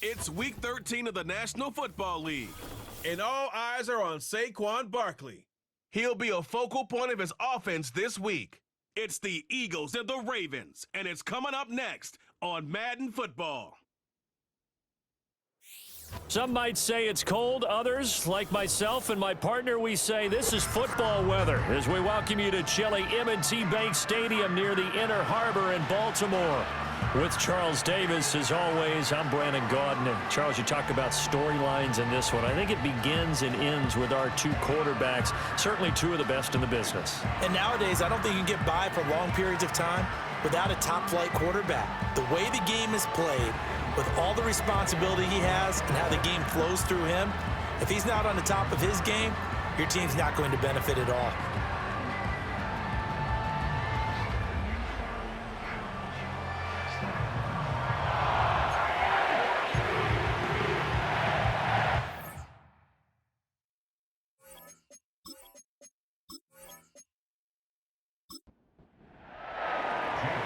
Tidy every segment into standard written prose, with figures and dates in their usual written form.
It's Week 13 of the National Football League, and all eyes are on Saquon Barkley. He'll be a focal point of his offense this week. It's the Eagles and the Ravens, and it's coming up next on Madden Football. Some might say it's cold. Others, like myself and my partner, we say this is football weather as we welcome you to chilly M&T Bank Stadium near the Inner Harbor in Baltimore. With Charles Davis, as always, I'm Brandon Gaudin. And Charles, you talk about storylines in this one. I think it begins and ends with our two quarterbacks, certainly two of the best in the business. And nowadays, I don't think you can get by for long periods of time without a top-flight quarterback. The way the game is played, with all the responsibility he has and how the game flows through him, if he's not on the top of his game, your team's not going to benefit at all.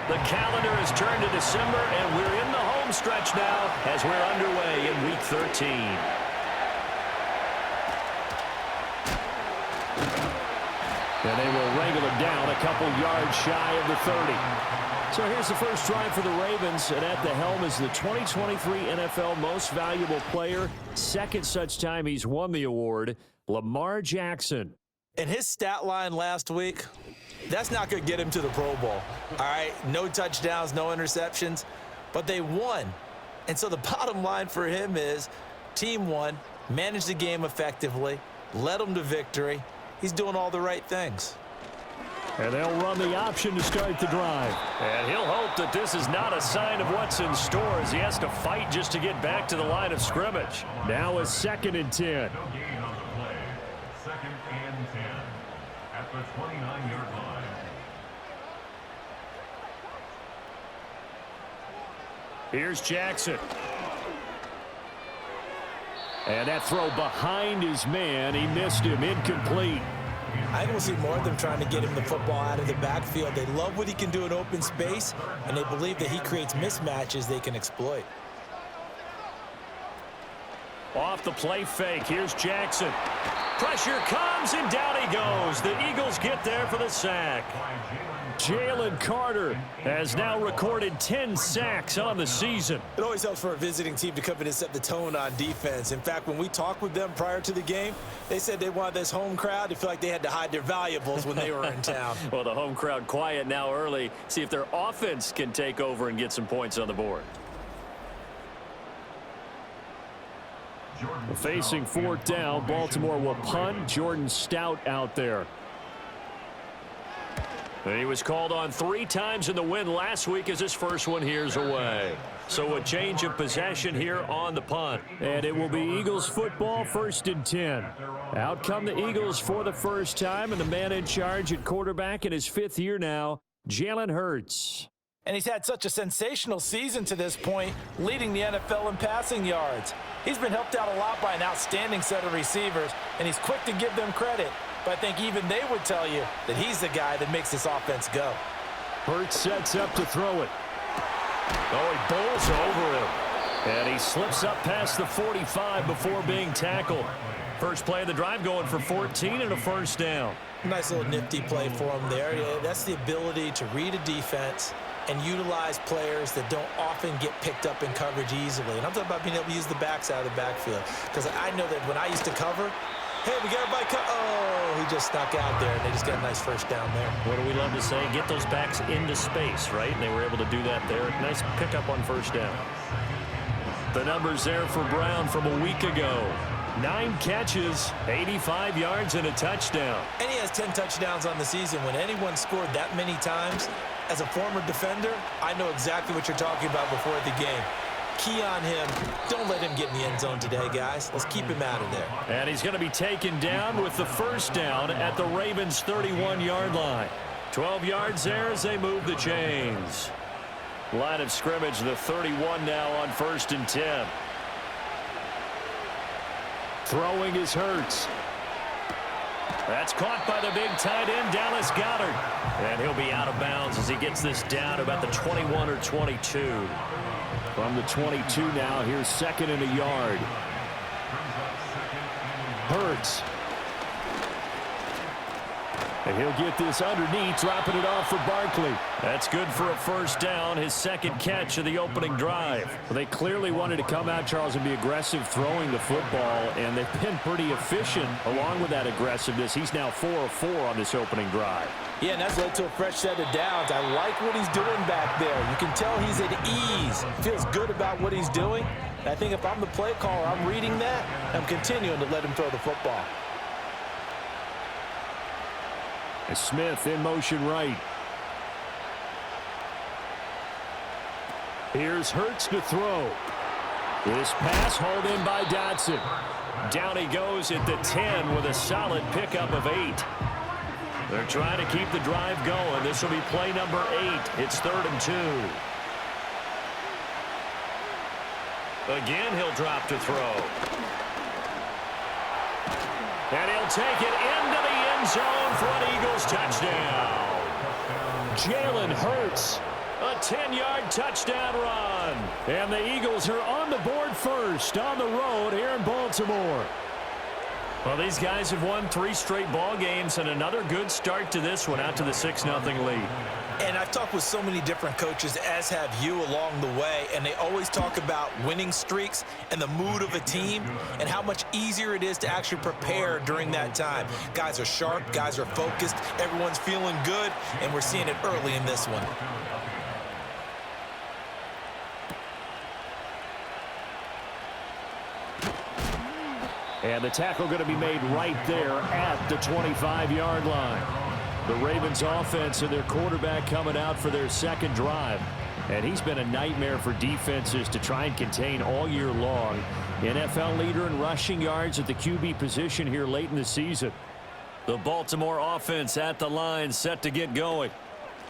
The calendar has turned to December, and we're in the home stretch now as we're underway in Week 13. And they will wrangle it down a couple yards shy of the 30. So here's the first drive for the Ravens, and at the helm is the 2023 NFL Most Valuable Player. Second such time he's won the award, Lamar Jackson. And his stat line last week, that's not going to get him to the Pro Bowl. All right, no touchdowns, no interceptions, but they won. And so the bottom line for him is team won, managed the game effectively, led them to victory. He's doing all the right things. And they'll run the option to start the drive. And he'll hope that this is not a sign of what's in store as he has to fight just to get back to the line of scrimmage. Now a 2nd and 10. No gain on the play. 2nd and 10 at the 29-yard line. Here's Jackson. And that throw behind his man. He missed him. Incomplete. I don't see more of them trying to get him the football out of the backfield. They love what he can do in open space, and they believe that he creates mismatches they can exploit. Off the play fake. Here's Jackson. Pressure comes, and down he goes. The Eagles get there for the sack. Jalen Carter has now recorded 10 sacks on the season. It always helps for a visiting team to come in and set the tone on defense. In fact, when we talked with them prior to the game, they said they wanted this home crowd to feel like they had to hide their valuables when they were in town. Well, the home crowd quiet now early. See if their offense can take over and get some points on the board. Facing 4th down, Baltimore will punt. Jordan Stout out there. And he was called on 3 times in the win last week as his first one here's away. So a change of possession here on the punt. And it will be Eagles football, 1st and 10. Out come the Eagles for the first time, and the man in charge at quarterback in his 5th year now, Jalen Hurts. And he's had such a sensational season to this point, leading the NFL in passing yards. He's been helped out a lot by an outstanding set of receivers, and he's quick to give them credit. But I think even they would tell you that he's the guy that makes this offense go. Hurts sets up to throw it. Oh, he bowls over him. And he slips up past the 45 before being tackled. First play of the drive going for 14 and a first down. Nice little nifty play for him there. Yeah, that's the ability to read a defense and utilize players that don't often get picked up in coverage easily. And I'm talking about being able to use the backs out of the backfield. Because I know that when I used to cover, hey, we got everybody oh, he just snuck out there, and they just got a nice first down there. What do we love to say? Get those backs into space, right? And they were able to do that there. Nice pickup on first down. The numbers there for Brown from a week ago. 9 catches, 85 yards, and a touchdown. And he has 10 touchdowns on the season. When anyone scored that many times, as a former defender, I know exactly what you're talking about before the game. Key on him. Don't let him get in the end zone today, guys. Let's keep him out of there. And he's going to be taken down with the first down at the Ravens' 31-yard line. 12 yards there as they move the chains. Line of scrimmage, the 31 now on 1st and 10. Throwing is Hurts. That's caught by the big tight end, Dallas Goedert. And he'll be out of bounds as he gets this down about the 21 or 22. From the 22 now, here's second and a yard. Hurts. And he'll get this underneath, dropping it off for Barkley. That's good for a first down, his second catch of the opening drive. Well, they clearly wanted to come out, Charles, and be aggressive throwing the football, and they've been pretty efficient along with that aggressiveness. He's now 4 of 4 on this opening drive. Yeah, and that's led to a fresh set of downs. I like what he's doing back there. You can tell he's at ease. Feels good about what he's doing. And I think if I'm the play caller, I'm reading that, and I'm continuing to let him throw the football. Smith in motion right. Here's Hurts to throw. This pass hauled in by Dotson. Down he goes at the 10 with a solid pickup of 8. They're trying to keep the drive going. This will be play number 8. It's 3rd and 2. Again, he'll drop to throw. And he'll take it into the end zone for an Eagles touchdown. Jalen Hurts, a 10-yard touchdown run. And the Eagles are on the board first on the road here in Baltimore. Well, these guys have won 3 straight ball games and another good start to this one out to the 6-0 lead. And I've talked with so many different coaches, as have you, along the way, and they always talk about winning streaks and the mood of a team and how much easier it is to actually prepare during that time. Guys are sharp, guys are focused, everyone's feeling good, and we're seeing it early in this one. And the tackle going to be made right there at the 25-yard line. The Ravens offense and their quarterback coming out for their second drive. And he's been a nightmare for defenses to try and contain all year long. NFL leader in rushing yards at the QB position here late in the season. The Baltimore offense at the line, set to get going.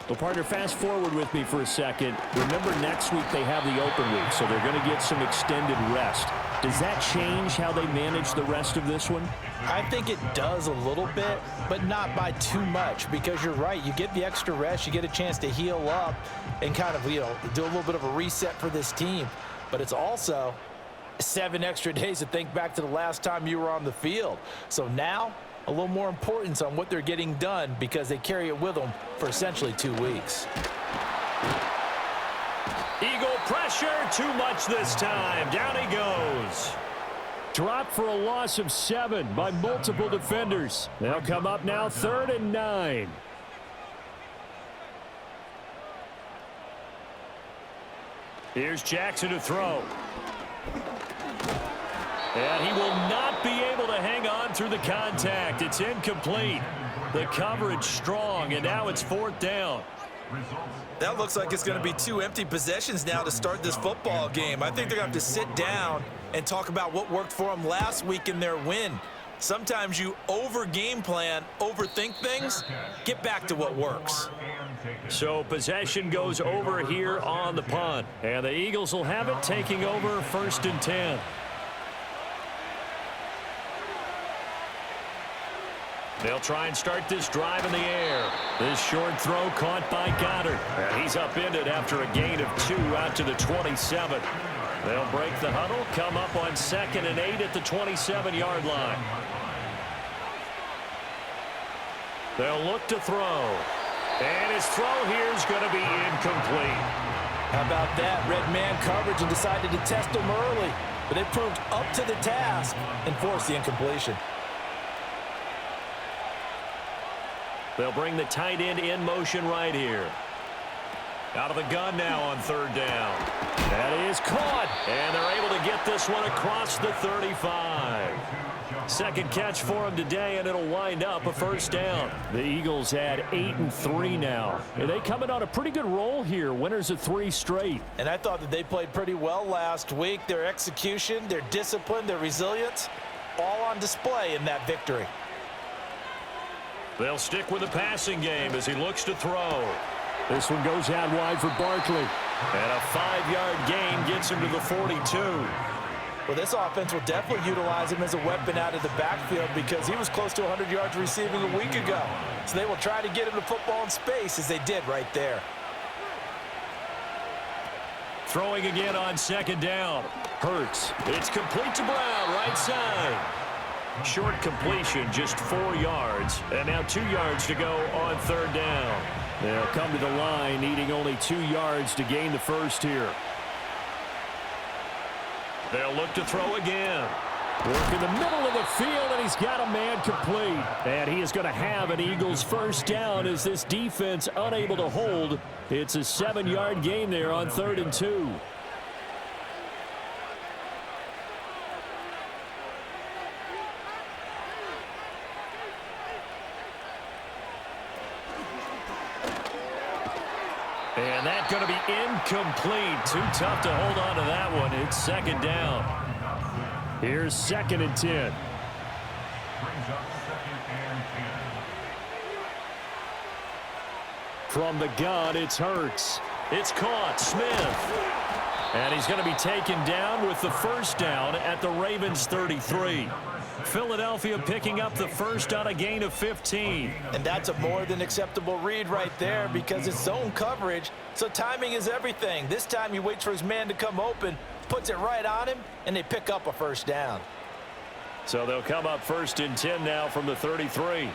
Well, partner, fast forward with me for a second. Remember, next week they have the open week, so they're going to get some extended rest. Does that change how they manage the rest of this one? I think it does a little bit, but not by too much, because you're right. You get the extra rest, you get a chance to heal up and kind of, do a little bit of a reset for this team. But it's also 7 extra days to think back to the last time you were on the field. So now, a little more importance on what they're getting done because they carry it with them for essentially 2 weeks. Eagle pressure, too much this time. Down he goes. Dropped for a loss of 7 by multiple defenders. They'll come up now 3rd and 9. Here's Jackson to throw. And he will not be able to hang on through the contact. It's incomplete. The coverage strong, and now it's 4th down. That looks like it's going to be 2 empty possessions now to start this football game. I think they're going to have to sit down and talk about what worked for them last week in their win. Sometimes you over-game plan, overthink things, get back to what works. So possession goes over here on the punt. And the Eagles will have it, taking over 1st and 10. They'll try and start this drive in the air. This short throw caught by Goddard. And he's upended after a gain of 2 out to the 27. They'll break the huddle, come up on 2nd and 8 at the 27-yard line. They'll look to throw. And his throw here is going to be incomplete. How about that? Red man coverage and decided to test him early. But they proved up to the task and forced the incompletion. They'll bring the tight end in motion right here. Out of the gun now on 3rd down. That is caught. And they're able to get this one across the 35. Second catch for him today, and it'll wind up a 1st down. The Eagles had 8-3 now. And they come in on a pretty good roll here. Winners of 3 straight. And I thought that they played pretty well last week. Their execution, their discipline, their resilience, all on display in that victory. They'll stick with the passing game as he looks to throw. This one goes out wide for Barkley. And a 5-yard gain gets him to the 42. Well, this offense will definitely utilize him as a weapon out of the backfield because he was close to 100 yards receiving a week ago. So they will try to get him the football in space as they did right there. Throwing again on second down. Hurts. It's complete to Brown, right side. Short completion, just 4 yards. And now 2 yards to go on third down. They'll come to the line needing only 2 yards to gain the first here. They'll look to throw again. Work in the middle of the field, and he's got a man complete. And he is going to have an Eagles first down as this defense unable to hold. It's a 7-yard gain there on 3rd and 2. And that's going to be incomplete. Too tough to hold on to that one. It's second down. Here's 2nd and 10. Brings up 2nd and 10. From the gun, it's Hurts. It's caught. Smith. And he's going to be taken down with the first down at the Ravens' 33. Philadelphia picking up the first on a gain of 15. And that's a more than acceptable read right there because it's zone coverage, so timing is everything. This time he waits for his man to come open, puts it right on him, and they pick up a first down. So they'll come up 1st and 10 now from the 33.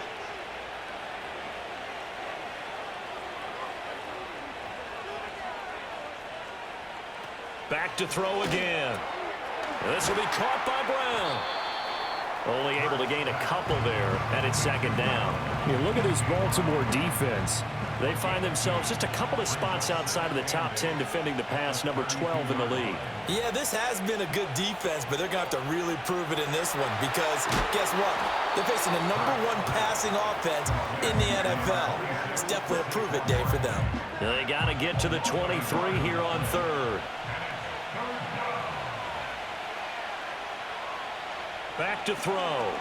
Back to throw again. This will be caught by Brown. Only able to gain a couple there, and it's second down. You look at this Baltimore defense. They find themselves just a couple of spots outside of the top 10 defending the pass, number 12 in the league. Yeah, this has been a good defense, but they're going to have to really prove it in this one because guess what? They're facing the #1 passing offense in the NFL. It's definitely a prove it day for them. They got to get to the 23 here on 3rd. Back to throw.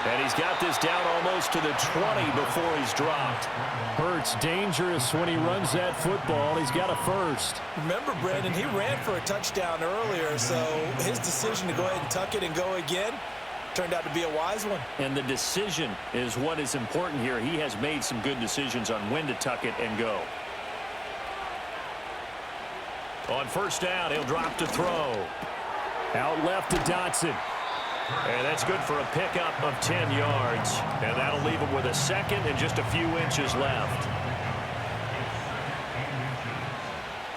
And he's got this down almost to the 20 before he's dropped. Hurts dangerous when he runs that football. He's got a first. Remember, Brandon, he ran for a touchdown earlier, so his decision to go ahead and tuck it and go again turned out to be a wise one. And the decision is what is important here. He has made some good decisions on when to tuck it and go. On first down, he'll drop to throw. Out left to Dotson. And that's good for a pickup of 10 yards. And that'll leave him with a second and just a few inches left.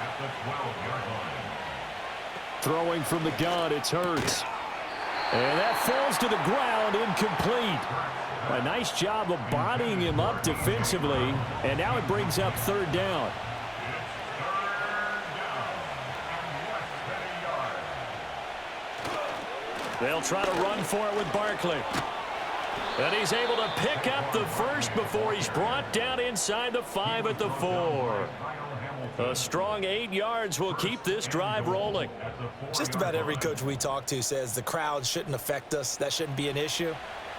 At the 12-yard line. Throwing from the gun, it's Hurts. And that falls to the ground, incomplete. A nice job of bodying him up defensively. And now it brings up 3rd down. They'll try to run for it with Barkley. And he's able to pick up the first before he's brought down inside the 5 at the 4. A strong 8 yards will keep this drive rolling. Just about every coach we talk to says the crowd shouldn't affect us. That shouldn't be an issue.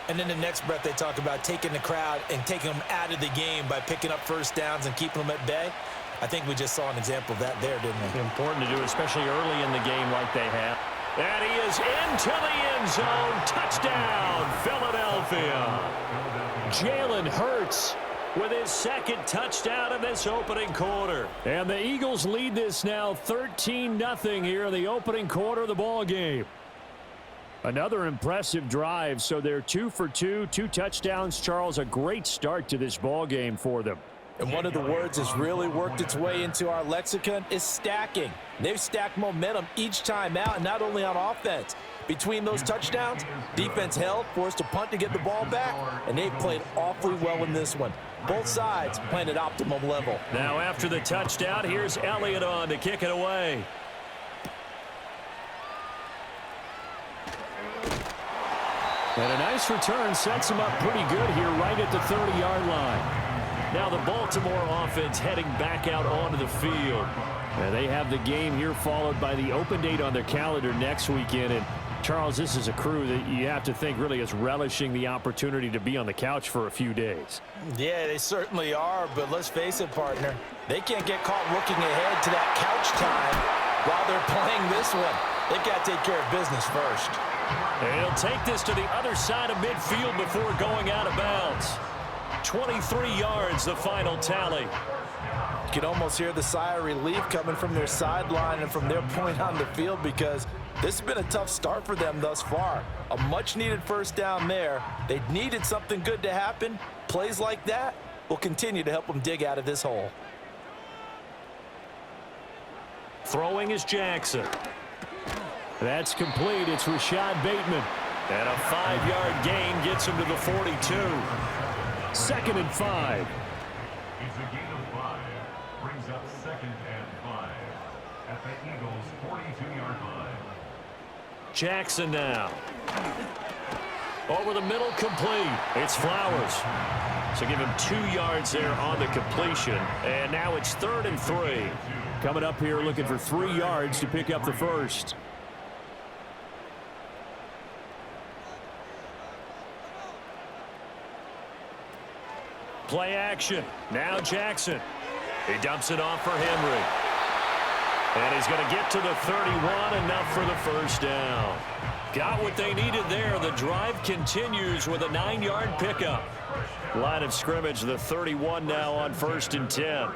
And in the next breath, they talk about taking the crowd and taking them out of the game by picking up first downs and keeping them at bay. I think we just saw an example of that there, didn't we? Important to do, especially early in the game like they have. And he is into the end zone. Touchdown, Philadelphia. Jalen Hurts with his 2nd touchdown in this opening quarter. And the Eagles lead this now 13-0 here in the opening quarter of the ball game. Another impressive drive, so they're 2 for 2, 2 touchdowns. Charles, a great start to this ball game for them. And one of the words that's really worked its way into our lexicon is stacking. They've stacked momentum each time out, and not only on offense. Between those touchdowns, defense held, forced a punt to get the ball back, and they played awfully well in this one. Both sides playing at optimum level. Now after the touchdown, here's Elliott on to kick it away. And a nice return sets him up pretty good here right at the 30-yard line. Now the Baltimore offense heading back out onto the field. And they have the game here followed by the open date on their calendar next weekend. And Charles, this is a crew that you have to think really is relishing the opportunity to be on the couch for a few days. Yeah, they certainly are, but let's face it, partner. They can't get caught looking ahead to that couch time while they're playing this one. They've got to take care of business first. And he'll take this to the other side of midfield before going out of bounds. 23 yards, the final tally. You can almost hear the sigh of relief coming from their sideline and from their point on the field, because this has been a tough start for them thus far. A much-needed first down there. They needed something good to happen. Plays like that will continue to help them dig out of this hole. Throwing is Jackson. That's complete. It's Rashad Bateman. And a 5-yard gain gets him to the 42. 2nd and 5. It's a gain of 5. Brings up 2nd and 5 at the Eagles' 42-yard line. Jackson now. Over the middle, complete. It's Flowers. So give him 2 yards there on the completion. And now it's 3rd and 3. Coming up here looking for 3 yards to pick up the first. Play action. Now Jackson. He dumps it off for Henry. And he's going to get to the 31, enough for the first down. Got what they needed there. The drive continues with a 9-yard pickup. Line of scrimmage, the 31 now on 1st and 10.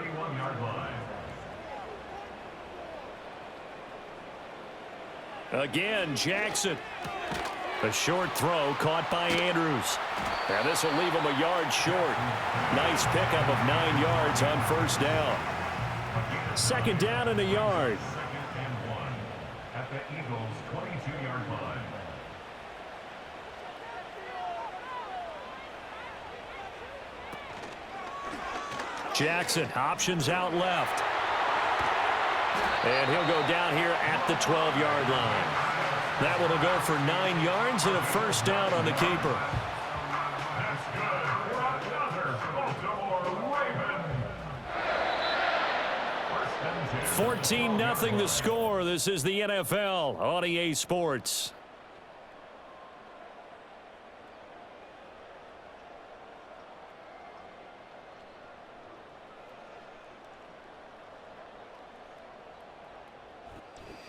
Again, Jackson. A short throw caught by Andrews. Now this will leave him a yard short. Nice pickup of 9 yards on first down. 2nd down and a yard. 2nd and 1 at the Eagles' 22-yard line. Jackson, options out left. And he'll go down here at the 12-yard line. That one will go for 9 yards and a first down on the keeper. That's good for another Baltimore Raven. 14-0 the score. This is the NFL on EA Sports.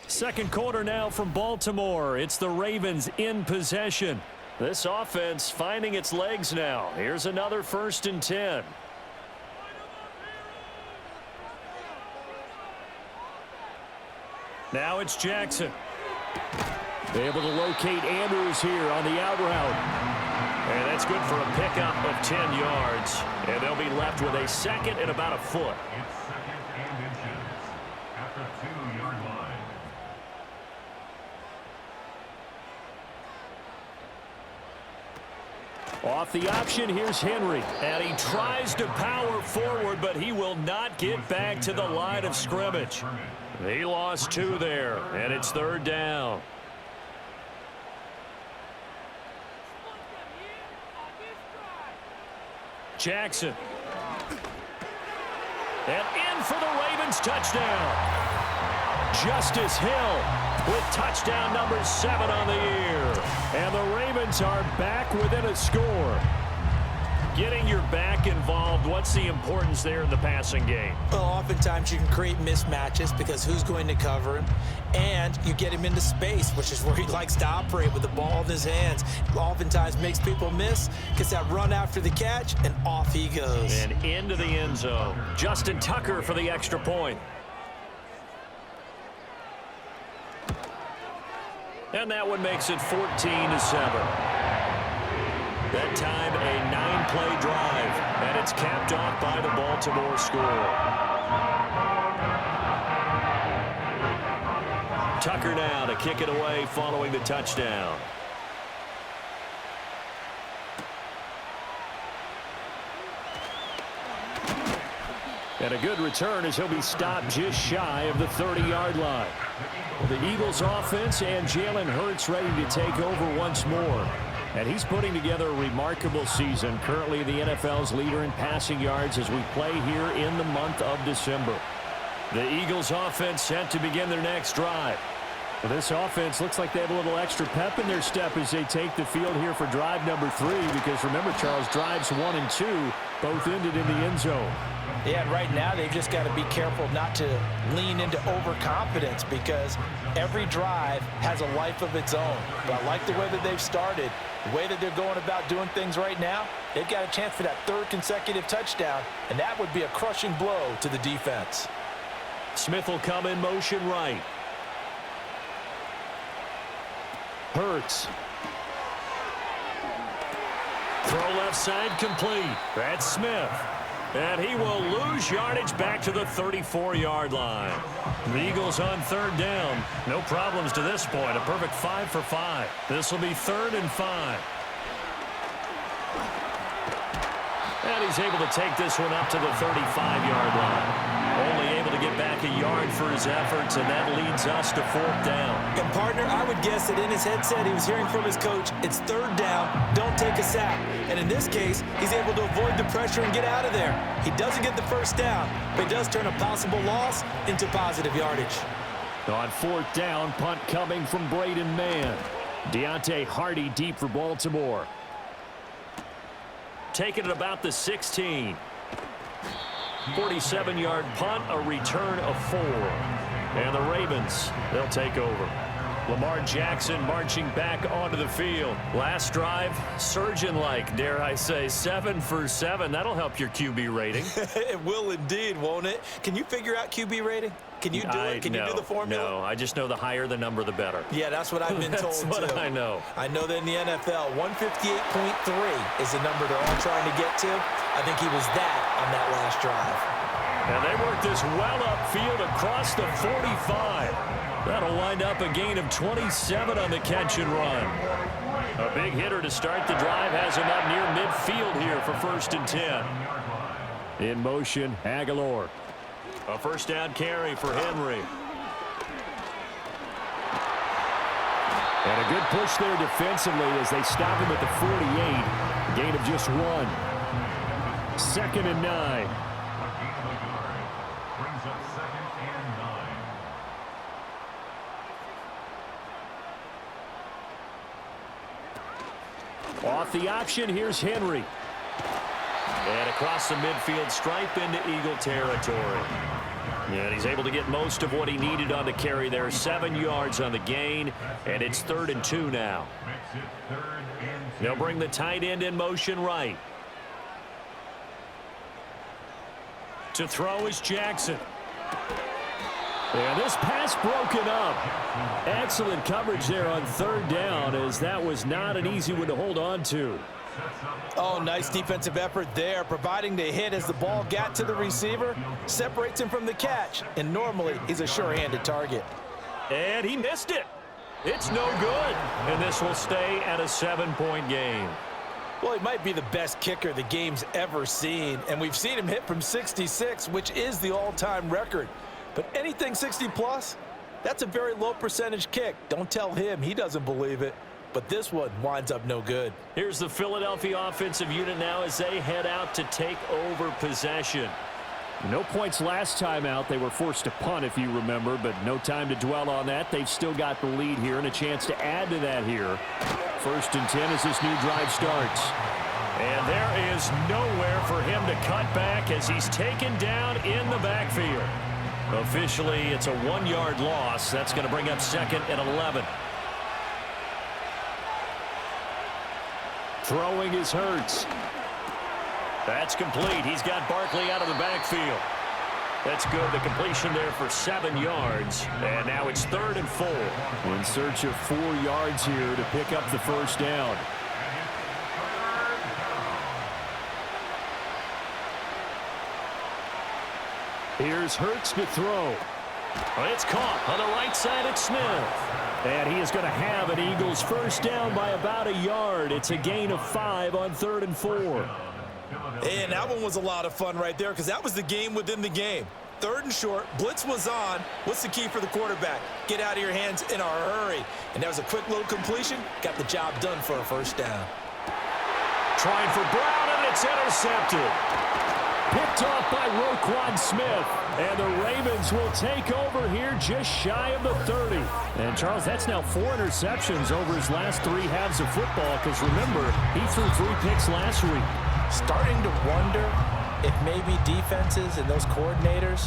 Second quarter now from Baltimore. It's the Ravens in possession. This offense finding its legs now. Here's another 1st and 10. Now it's Jackson. Able to locate Andrews here on the out route. And that's good for a pickup of 10 yards. And they'll be left with a 2nd and about a foot. It's 2nd and inches at the 2-yard line. Off the option, here's Henry. And he tries to power forward, but he will not get back to the line of scrimmage. He lost 2 there, and it's 3rd down. Jackson. And in for the Ravens touchdown. Justice Hill with touchdown number 7 on the year. And the Ravens are back within a score. Getting your back involved, what's the importance there in the passing game? Well, oftentimes you can create mismatches because who's going to cover him, and you get him into space, which is where he likes to operate with the ball in his hands. Oftentimes makes people miss, gets that run after the catch, and off he goes. And into the end zone. Justin Tucker for the extra point. And that one makes it 14-7. That time, a 9-play drive, and it's capped off by the Baltimore score. Tucker now to kick it away following the touchdown. And a good return as he'll be stopped just shy of the 30-yard line. The Eagles offense and Jalen Hurts ready to take over once more. And he's putting together a remarkable season, currently the NFL's leader in passing yards as we play here in the month of December. The Eagles offense set to begin their next drive. Well, this offense looks like they have a little extra pep in their step as they take the field here for drive number 3, because remember, Charles, drives 1 and 2 both ended in the end zone. Yeah, and right now they've just got to be careful not to lean into overconfidence because every drive has a life of its own. But I like the way that they've started, the way that they're going about doing things right now. They've got a chance for that third consecutive touchdown, and that would be a crushing blow to the defense. Smith will come in motion right. Hurts. Throw left side complete. That's Smith. And he will lose yardage back to the 34-yard line. The Eagles on third down. No problems to this point. A perfect 5 for 5. This will be 3rd and 5. And he's able to take this one up to the 35-yard line. Only able to get back a yard for his efforts, and that leads us to 4th down. And, partner, I would guess that in his headset he was hearing from his coach, it's 3rd down, don't take a sack. And in this case, he's able to avoid the pressure and get out of there. He doesn't get the first down, but he does turn a possible loss into positive yardage. On 4th down, punt coming from Braden Mann. Deontay Hardy deep for Baltimore. Taking it about the 16. 47-yard punt, a return of 4. And the Ravens, they'll take over. Lamar Jackson marching back onto the field. Last drive, surgeon-like, dare I say, 7 for 7. That'll help your QB rating. It will indeed, won't it? Can you figure out QB rating? Can you do it? Can you do the formula? No, I just know the higher the number, the better. Yeah, that's what I've been told, That's what too. I know. I know that in the NFL, 158.3 is the number they're all trying to get to. I think he was that on that last drive. And they work this well upfield across the 45. That'll wind up a gain of 27 on the catch and run. A big hitter to start the drive has him up near midfield here for 1st and 10. In motion, Aguilar. A 1st down carry for Henry. And a good push there defensively as they stop him at the 48. Gain of just 1. 2nd and 9. Brings up 2nd and 9. Off the option, here's Henry. And across the midfield stripe into Eagle territory. And he's able to get most of what he needed on the carry there. 7 yards on the gain, and it's 3rd and 2 now. They'll bring the tight end in motion right. To throw is Jackson. And this pass broken up. Excellent coverage there on 3rd down, as that was not an easy one to hold on to. Oh, nice defensive effort there, providing the hit as the ball got to the receiver, separates him from the catch, and normally he's a sure-handed target. And he missed it. It's no good, and this will stay at a 7-point game. Well, he might be the best kicker the game's ever seen, and we've seen him hit from 66, which is the all-time record. But anything 60-plus, that's a very low percentage kick. Don't tell him he doesn't believe it. But this one winds up no good. Here's the Philadelphia offensive unit now as they head out to take over possession. No points last time out. They were forced to punt, if you remember, but no time to dwell on that. They've still got the lead here and a chance to add to that here. 1st and 10 as this new drive starts. And there is nowhere for him to cut back as he's taken down in the backfield. Officially, it's a 1-yard loss. That's going to bring up 2nd and 11. Throwing is Hurts. That's complete. He's got Barkley out of the backfield. That's good. The completion there for 7 yards. And now it's 3rd and 4. In search of 4 yards here to pick up the 1st down. Here's Hurts to throw. It's caught on the right side at Smith. And he is going to have an Eagles 1st down by about a yard. It's a gain of 5 on 3rd and 4. And that one was a lot of fun right there because that was the game within the game. 3rd and short, blitz was on. What's the key for the quarterback? Get out of your hands in a hurry. And that was a quick little completion. Got the job done for a 1st down. Trying for Brown, and it's intercepted. Picked off by Roquan Smith. And the Ravens will take over here just shy of the 30. And, Charles, that's now 4 interceptions over his last 3 halves of football because, remember, he threw 3 picks last week. Starting to wonder if maybe defenses and those coordinators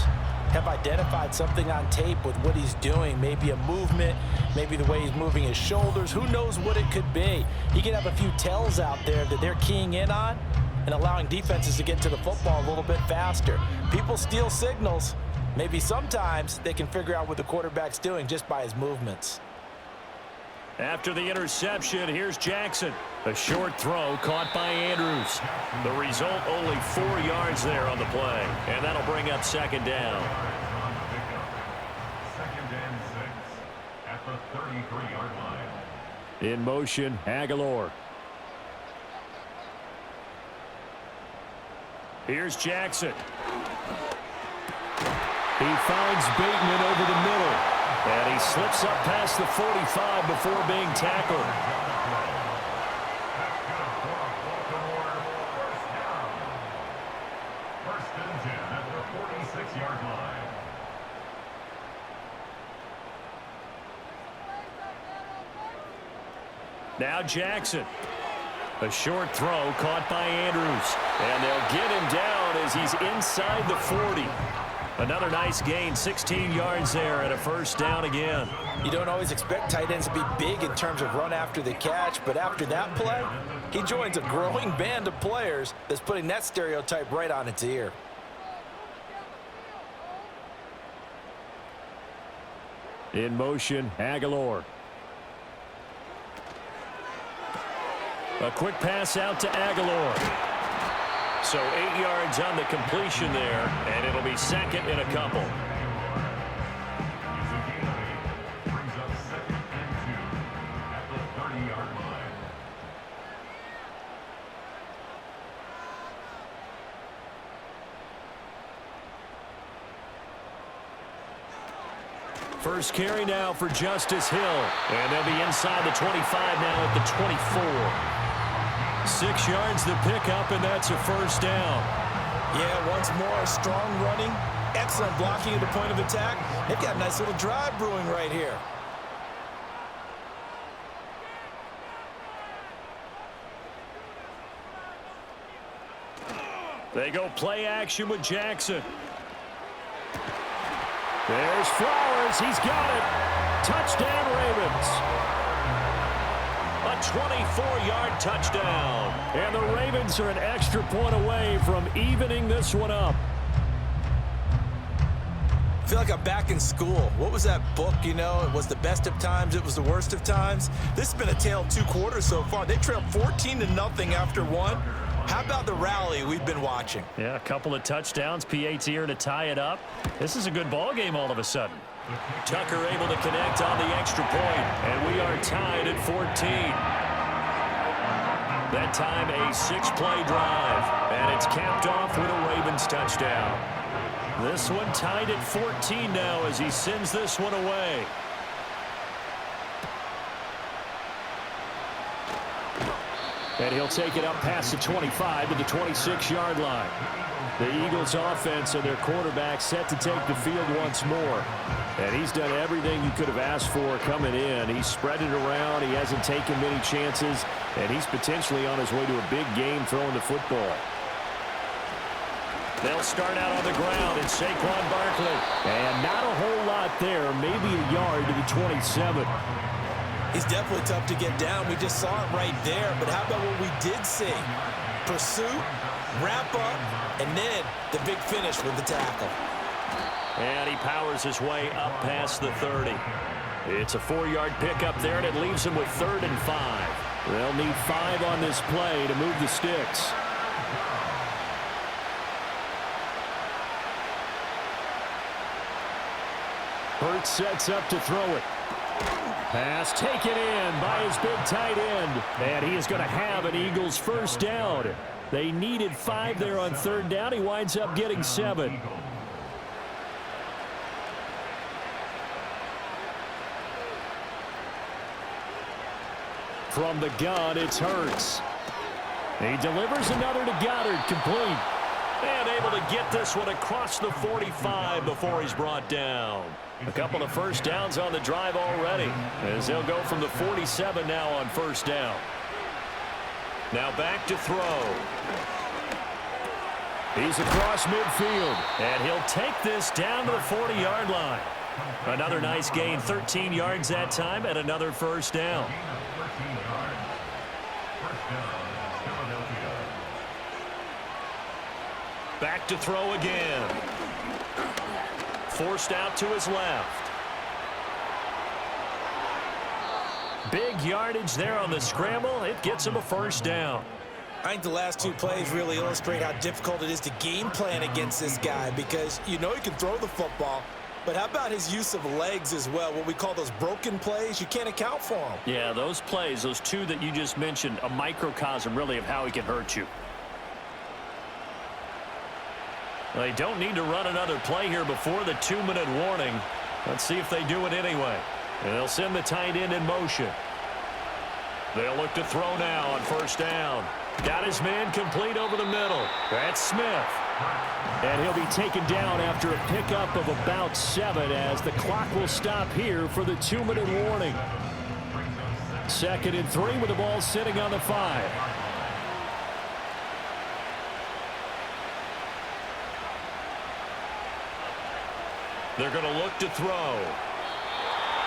have identified something on tape with what he's doing, maybe a movement, maybe the way he's moving his shoulders, who knows what it could be. He could have a few tells out there that they're keying in on and allowing defenses to get to the football a little bit faster. People steal signals. Maybe sometimes they can figure out what the quarterback's doing just by his movements. After the interception, here's Jackson. A short throw caught by Andrews. The result, only 4 yards there on the play. And that'll bring up second down. Second and 6 at the 33-yard line. In motion, Aguilar. Here's Jackson. He finds Bateman over the middle. And he slips up past the 45 before being tackled. First and 10 at the 46-yard line. Now Jackson. A short throw caught by Andrews. And they'll get him down as he's inside the 40. Another nice gain, 16 yards there and a first down again. You don't always expect tight ends to be big in terms of run after the catch, but after that play, he joins a growing band of players that's putting that stereotype right on its ear. In motion, Aguilar. A quick pass out to Aguilar. So 8 yards on the completion there, and it'll be second and a couple. Brings up second and 2 at the 30-yard line. First carry now for Justice Hill, and they'll be inside the 25 now at the 24. 6 yards the pickup, and that's a first down. Yeah, once more, strong running, excellent blocking at the point of attack. They've got a nice little drive brewing right here. They go play action with Jackson. There's Flowers. He's got it. Touchdown, Ravens. A 24-yard touchdown. And the Ravens are an extra point away from evening this one up. I feel like I'm back in school. What was that book, you know? It was the best of times. It was the worst of times. This has been a tale of 2 quarters so far. They trailed 14-0 after 1. How about the rally we've been watching? Yeah, a couple of touchdowns. PAT here to tie it up. This is a good ball game all of a sudden. Tucker able to connect on the extra point, and we are tied at 14. That time a 6-play drive, and it's capped off with a Ravens touchdown. This one tied at 14 now as he sends this one away. And he'll take it up past the 25 to the 26-yard line. The Eagles offense and their quarterback set to take the field once more. And he's done everything you could have asked for coming in. He's spread it around. He hasn't taken many chances. And he's potentially on his way to a big game throwing the football. They'll start out on the ground in Saquon Barkley. And not a whole lot there. Maybe a yard to the 27. He's definitely tough to get down. We just saw it right there. But how about what we did see? Pursuit, wrap up, and then the big finish with the tackle. And he powers his way up past the 30. It's a 4-yard pickup there, and it leaves him with 3rd and 5. They'll need 5 on this play to move the sticks. Hurts sets up to throw it. Pass taken in by his big tight end. And he is going to have an Eagles first down. They needed 5 there on 3rd down. He winds up getting 7. From the gun, it's Hurts. He delivers another to Goddard, complete. And able to get this one across the 45 before he's brought down. A couple of first downs on the drive already, as they'll go from the 47 now on first down. Now back to throw. He's across midfield, and he'll take this down to the 40-yard line. Another nice gain, 13 yards that time, and another first down. Back to throw again. Forced out to his left. Big yardage there on the scramble. It gets him a first down. I think the last two plays really illustrate how difficult it is to game plan against this guy because you know he can throw the football, but how about his use of legs as well? What we call those broken plays, you can't account for them. Yeah, those plays, those two that you just mentioned, a microcosm really of how he can hurt you. They don't need to run another play here before the 2-minute warning. Let's see if they do it anyway. And they'll send the tight end in motion. They'll look to throw now on first down. Got his man complete over the middle. That's Smith. And he'll be taken down after a pickup of about 7 as the clock will stop here for the 2-minute warning. 2nd and 3 with the ball sitting on the 5. They're going to look to throw.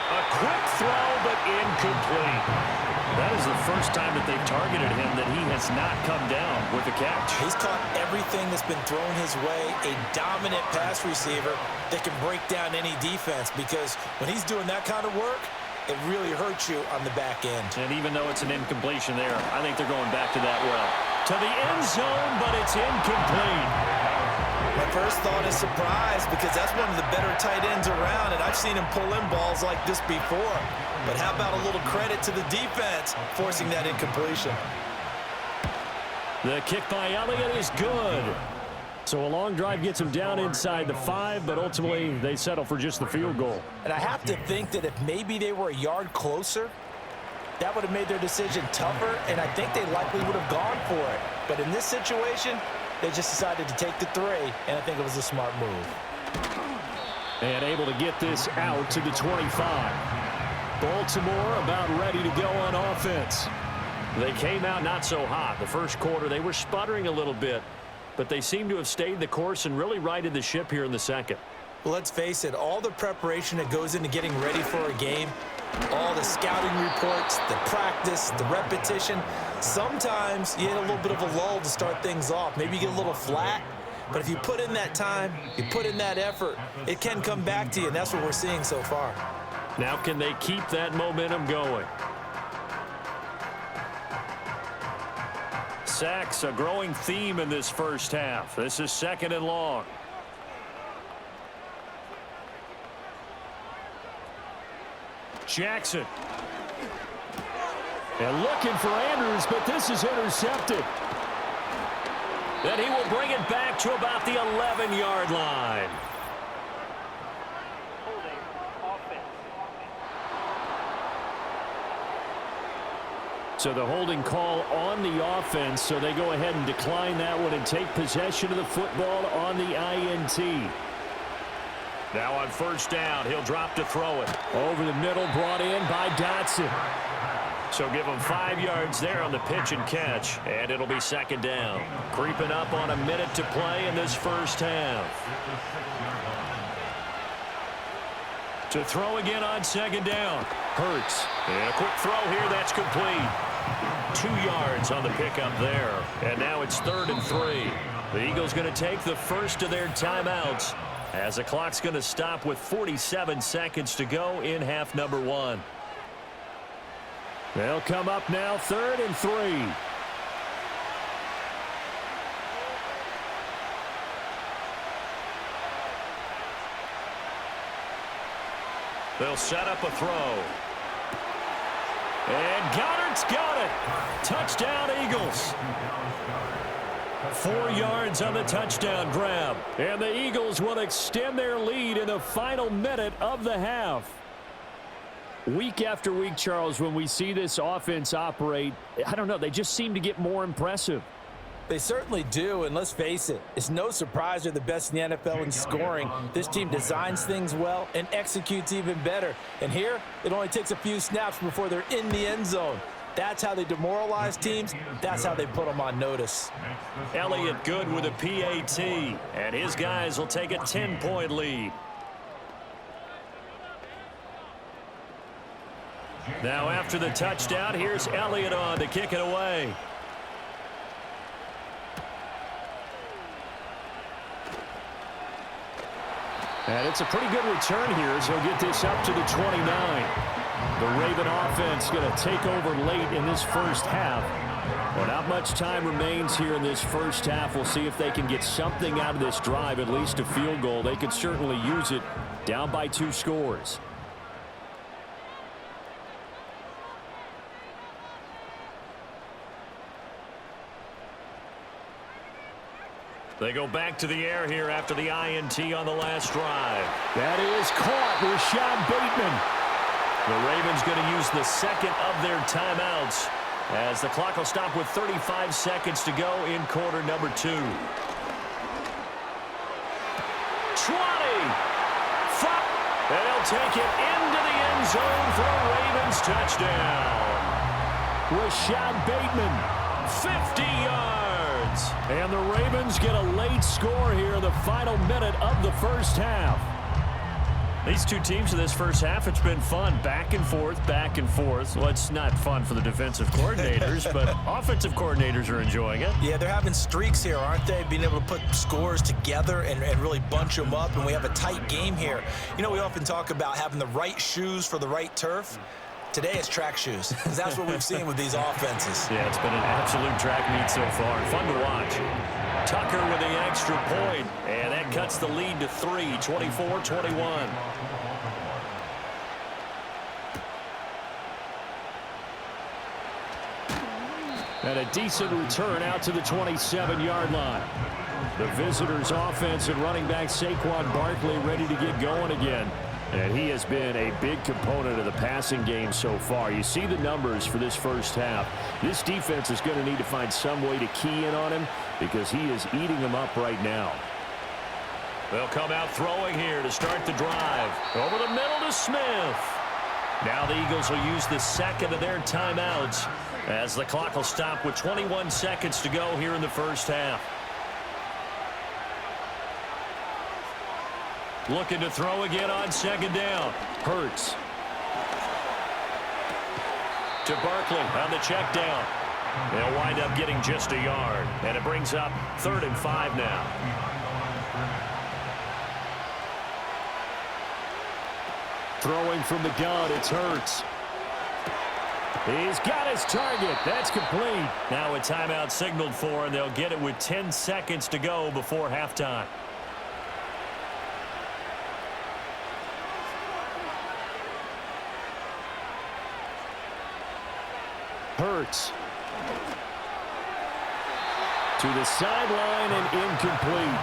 A quick throw, but incomplete. That is the first time that they've targeted him that he has not come down with a catch. He's caught everything that's been thrown his way, a dominant pass receiver that can break down any defense because when he's doing that kind of work, it really hurts you on the back end. And even though it's an incompletion there, I think they're going back to that well. To the end zone, but it's incomplete. My first thought is surprise because that's one of the better tight ends around, and I've seen him pull in balls like this before. But how about a little credit to the defense forcing that incompletion? The kick by Elliott is good. So a long drive gets him down inside the 5, but ultimately they settle for just the field goal. And I have to think that if maybe they were a yard closer, that would have made their decision tougher, and I think they likely would have gone for it. But in this situation, they just decided to take the 3, and I think it was a smart move. And able to get this out to the 25. Baltimore about ready to go on offense. They came out not so hot. The first quarter, they were sputtering a little bit, but they seem to have stayed the course and really righted the ship here in the second. Well, let's face it, all the preparation that goes into getting ready for a game, all the scouting reports, the practice, the repetition, sometimes you hit a little bit of a lull to start things off. Maybe you get a little flat, but if you put in that time, you put in that effort, it can come back to you, and that's what we're seeing so far. Now can they keep that momentum going? Sacks, a growing theme in this first half. This is 2nd and long. Jackson. And looking for Andrews, but this is intercepted. Then he will bring it back to about the 11-yard line. So the holding call on the offense, so they go ahead and decline that one and take possession of the football on the INT. Now on first down, he'll drop to throw it. Over the middle, brought in by Dotson. So give him 5 yards there on the pitch and catch, and it'll be 2nd down. Creeping up on a minute to play in this first half. To throw again on 2nd down. Hurts. And a quick throw here, that's complete. 2 yards on the pickup there. And now it's 3rd and 3. The Eagles going to take the first of their timeouts as the clock's going to stop with 47 seconds to go in half number 1. They'll come up now 3rd and 3. They'll set up a throw. And Goddard's got it. Touchdown, Eagles. 4 yards on the touchdown grab. And the Eagles will extend their lead in the final minute of the half. Week after week, Charles, when we see this offense operate, I don't know, they just seem to get more impressive. They certainly do, and let's face it, it's no surprise they're the best in the NFL in scoring. This team designs things well and executes even better. And here, it only takes a few snaps before they're in the end zone. That's how they demoralize teams. That's how they put them on notice. Elliott good with a PAT, and his guys will take a 10-point lead. Now after the touchdown, here's Elliott on to kick it away. And it's a pretty good return here as he'll get this up to the 29. The Raven offense going to take over late in this first half. Well, not much time remains here in this first half. We'll see if they can get something out of this drive, at least a field goal. They could certainly use it, down by 2 scores. They go back to the air here after the INT on the last drive. That is caught. Rashad Bateman. The Ravens going to use the second of their timeouts as the clock will stop with 35 seconds to go in quarter number 2. 20. 5. And they'll take it into the end zone for a Ravens touchdown. Rashad Bateman, 50 yards. And the Ravens get a late score here in the final minute of the first half. These two teams in this first half, it's been fun. Back and forth, back and forth. Well, it's not fun for the defensive coordinators, but offensive coordinators are enjoying it. Yeah, they're having streaks here, aren't they? Being able to put scores together and really bunch them up, and we have a tight game here. You know, we often talk about having the right shoes for the right turf. Today it's track shoes, because that's what we've seen with these offenses. Yeah, it's been an absolute track meet so far. Fun to watch. Tucker with the extra point, and that cuts the lead to 3, 24-21. And a decent return out to the 27-yard line. The visitors' offense and running back Saquon Barkley ready to get going again. And he has been a big component of the passing game so far. You see the numbers for this first half. This defense is going to need to find some way to key in on him because he is eating them up right now. They'll come out throwing here to start the drive. Over the middle to Smith. Now the Eagles will use the second of their timeouts as the clock will stop with 21 seconds to go here in the first half. Looking to throw again on second down. Hurts. To Barkley on the check down. They'll wind up getting just a yard. And it brings up 3rd and 5 now. Throwing from the gun, it's Hurts. He's got his target. That's complete. Now a timeout signaled for, and they'll get it with 10 seconds to go before halftime. Hurts. To the sideline and incomplete.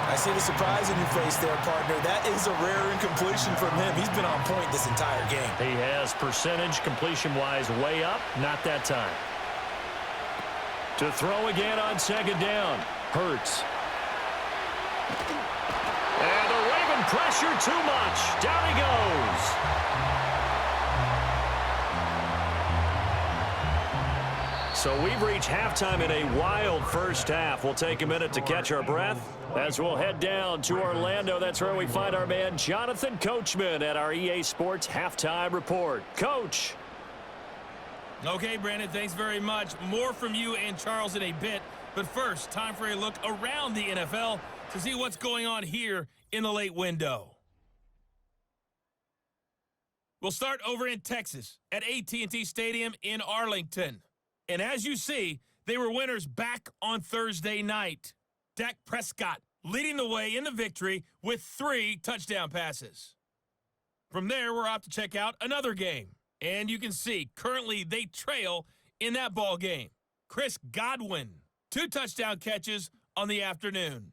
I see the surprise in your face there, partner. That is a rare incompletion from him. He's been on point this entire game. He has percentage completion-wise way up. Not that time. To throw again on second down. Hurts. And the Raven pressure too much. Down he goes. So we've reached halftime in a wild first half. We'll take a minute to catch our breath as we'll head down to Orlando. That's where we find our man Jonathan Coachman at our EA Sports Halftime Report. Coach. Okay, Brandon, thanks very much. More from you and Charles in a bit. But first, time for a look around the NFL to see what's going on here in the late window. We'll start over in Texas at AT&T Stadium in Arlington. And as you see, they were winners back on Thursday night. Dak Prescott leading the way in the victory with 3 touchdown passes. From there, we're off to check out another game. And you can see, currently they trail in that ball game. Chris Godwin, 2 touchdown catches on the afternoon.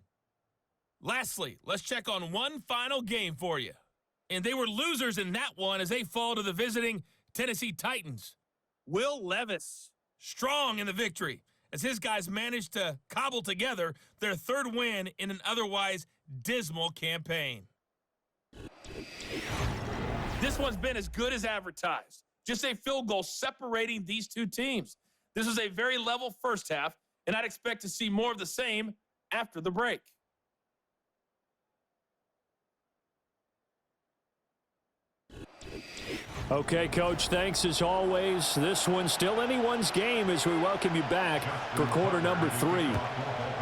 Lastly, let's check on one final game for you. And they were losers in that one as they fall to the visiting Tennessee Titans. Will Levis, strong in the victory as his guys managed to cobble together their 3rd win in an otherwise dismal campaign. This one's been as good as advertised. Just a field goal separating these two teams. This is a very level first half, and I'd expect to see more of the same after the break. Okay, Coach, thanks as always. This one's still anyone's game as we welcome you back for quarter number 3.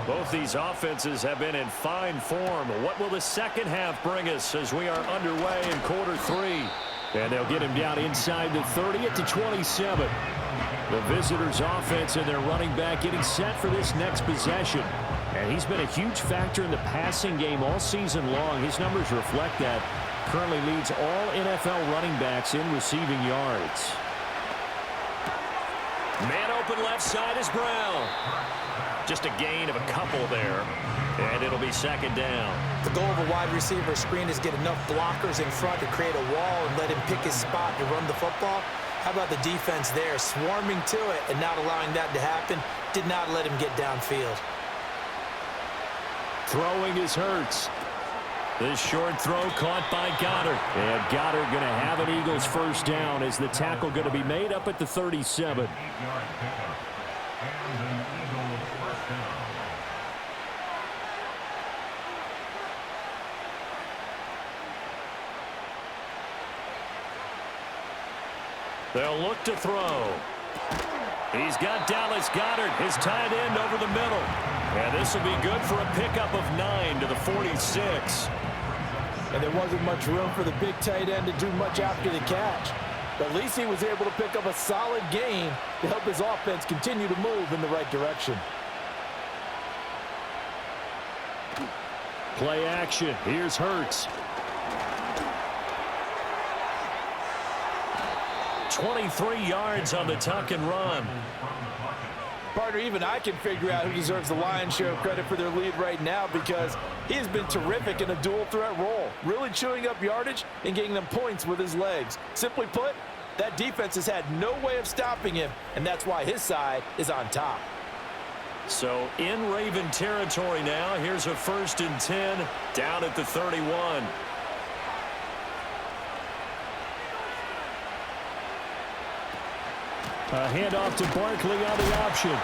Both these offenses have been in fine form. What will the second half bring us as we are underway in quarter 3? And they'll get him down inside the 30 at the 27. The visitors' offense and their running back getting set for this next possession. And he's been a huge factor in the passing game all season long. His numbers reflect that. Currently leads all NFL running backs in receiving yards. Man open left side is Brown. Just a gain of a couple there, and it'll be second down. The goal of a wide receiver screen is get enough blockers in front to create a wall and let him pick his spot to run the football. How about the defense there, swarming to it and not allowing that to happen? Did not let him get downfield. Throwing is Hurts. This short throw caught by Goddard. And Goddard going to have an Eagles first down as the tackle going to be made up at the 37. They'll look to throw. He's got Dallas Goedert, his tight end, over the middle. And this will be good for a pickup of 9 to the 46. And there wasn't much room for the big tight end to do much after the catch. But at least he was able to pick up a solid gain to help his offense continue to move in the right direction. Play action. Here's Hurts. 23 yards on the tuck and run. Partner, even I can figure out who deserves the lion's share of credit for their lead right now because he has been terrific in a dual threat role, really chewing up yardage and getting them points with his legs. Simply put, that defense has had no way of stopping him, and that's why his side is on top. So in Raven territory now, here's a 1st and 10 down at the 31. A handoff to Barkley on the option.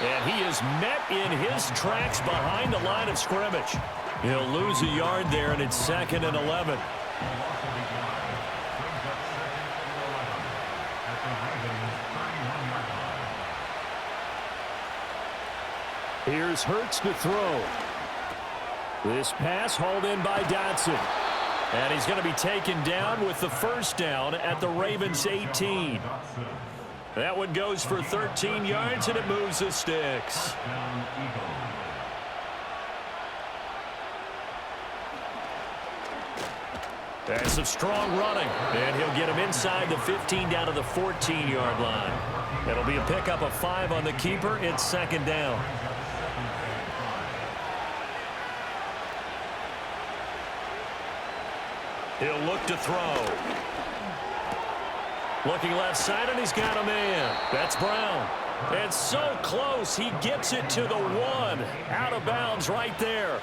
And he is met in his tracks behind the line of scrimmage. He'll lose a yard there, and it's 2nd and 11. Here's Hurts to throw. This pass hauled in by Dotson. And he's going to be taken down with the first down at the Ravens' 18. That one goes for 13 yards, and it moves the sticks. That's some strong running, and he'll get him inside the 15 down to the 14-yard line. It'll be a pickup of 5 on the keeper. It's 2nd down. He'll look to throw. Looking left side, and he's got a man. That's Brown. And so close, he gets it to the 1. Out of bounds right there.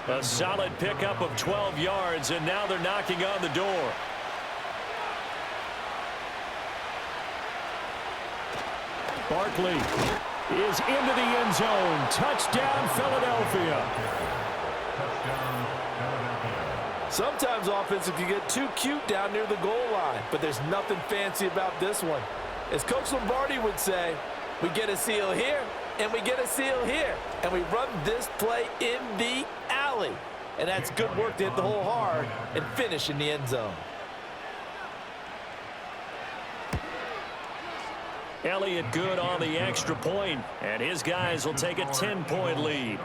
A solid pickup of 12 yards, and now they're knocking on the door. Barkley is into the end zone. Touchdown, Philadelphia. Sometimes offenses can get too cute down near the goal line, but there's nothing fancy about this one. As Coach Lombardi would say, we get a seal here, and we get a seal here, and we run this play in the alley. And that's good work to hit the hole hard and finish in the end zone. Elliott good on the extra point, and his guys will take a 10-point lead.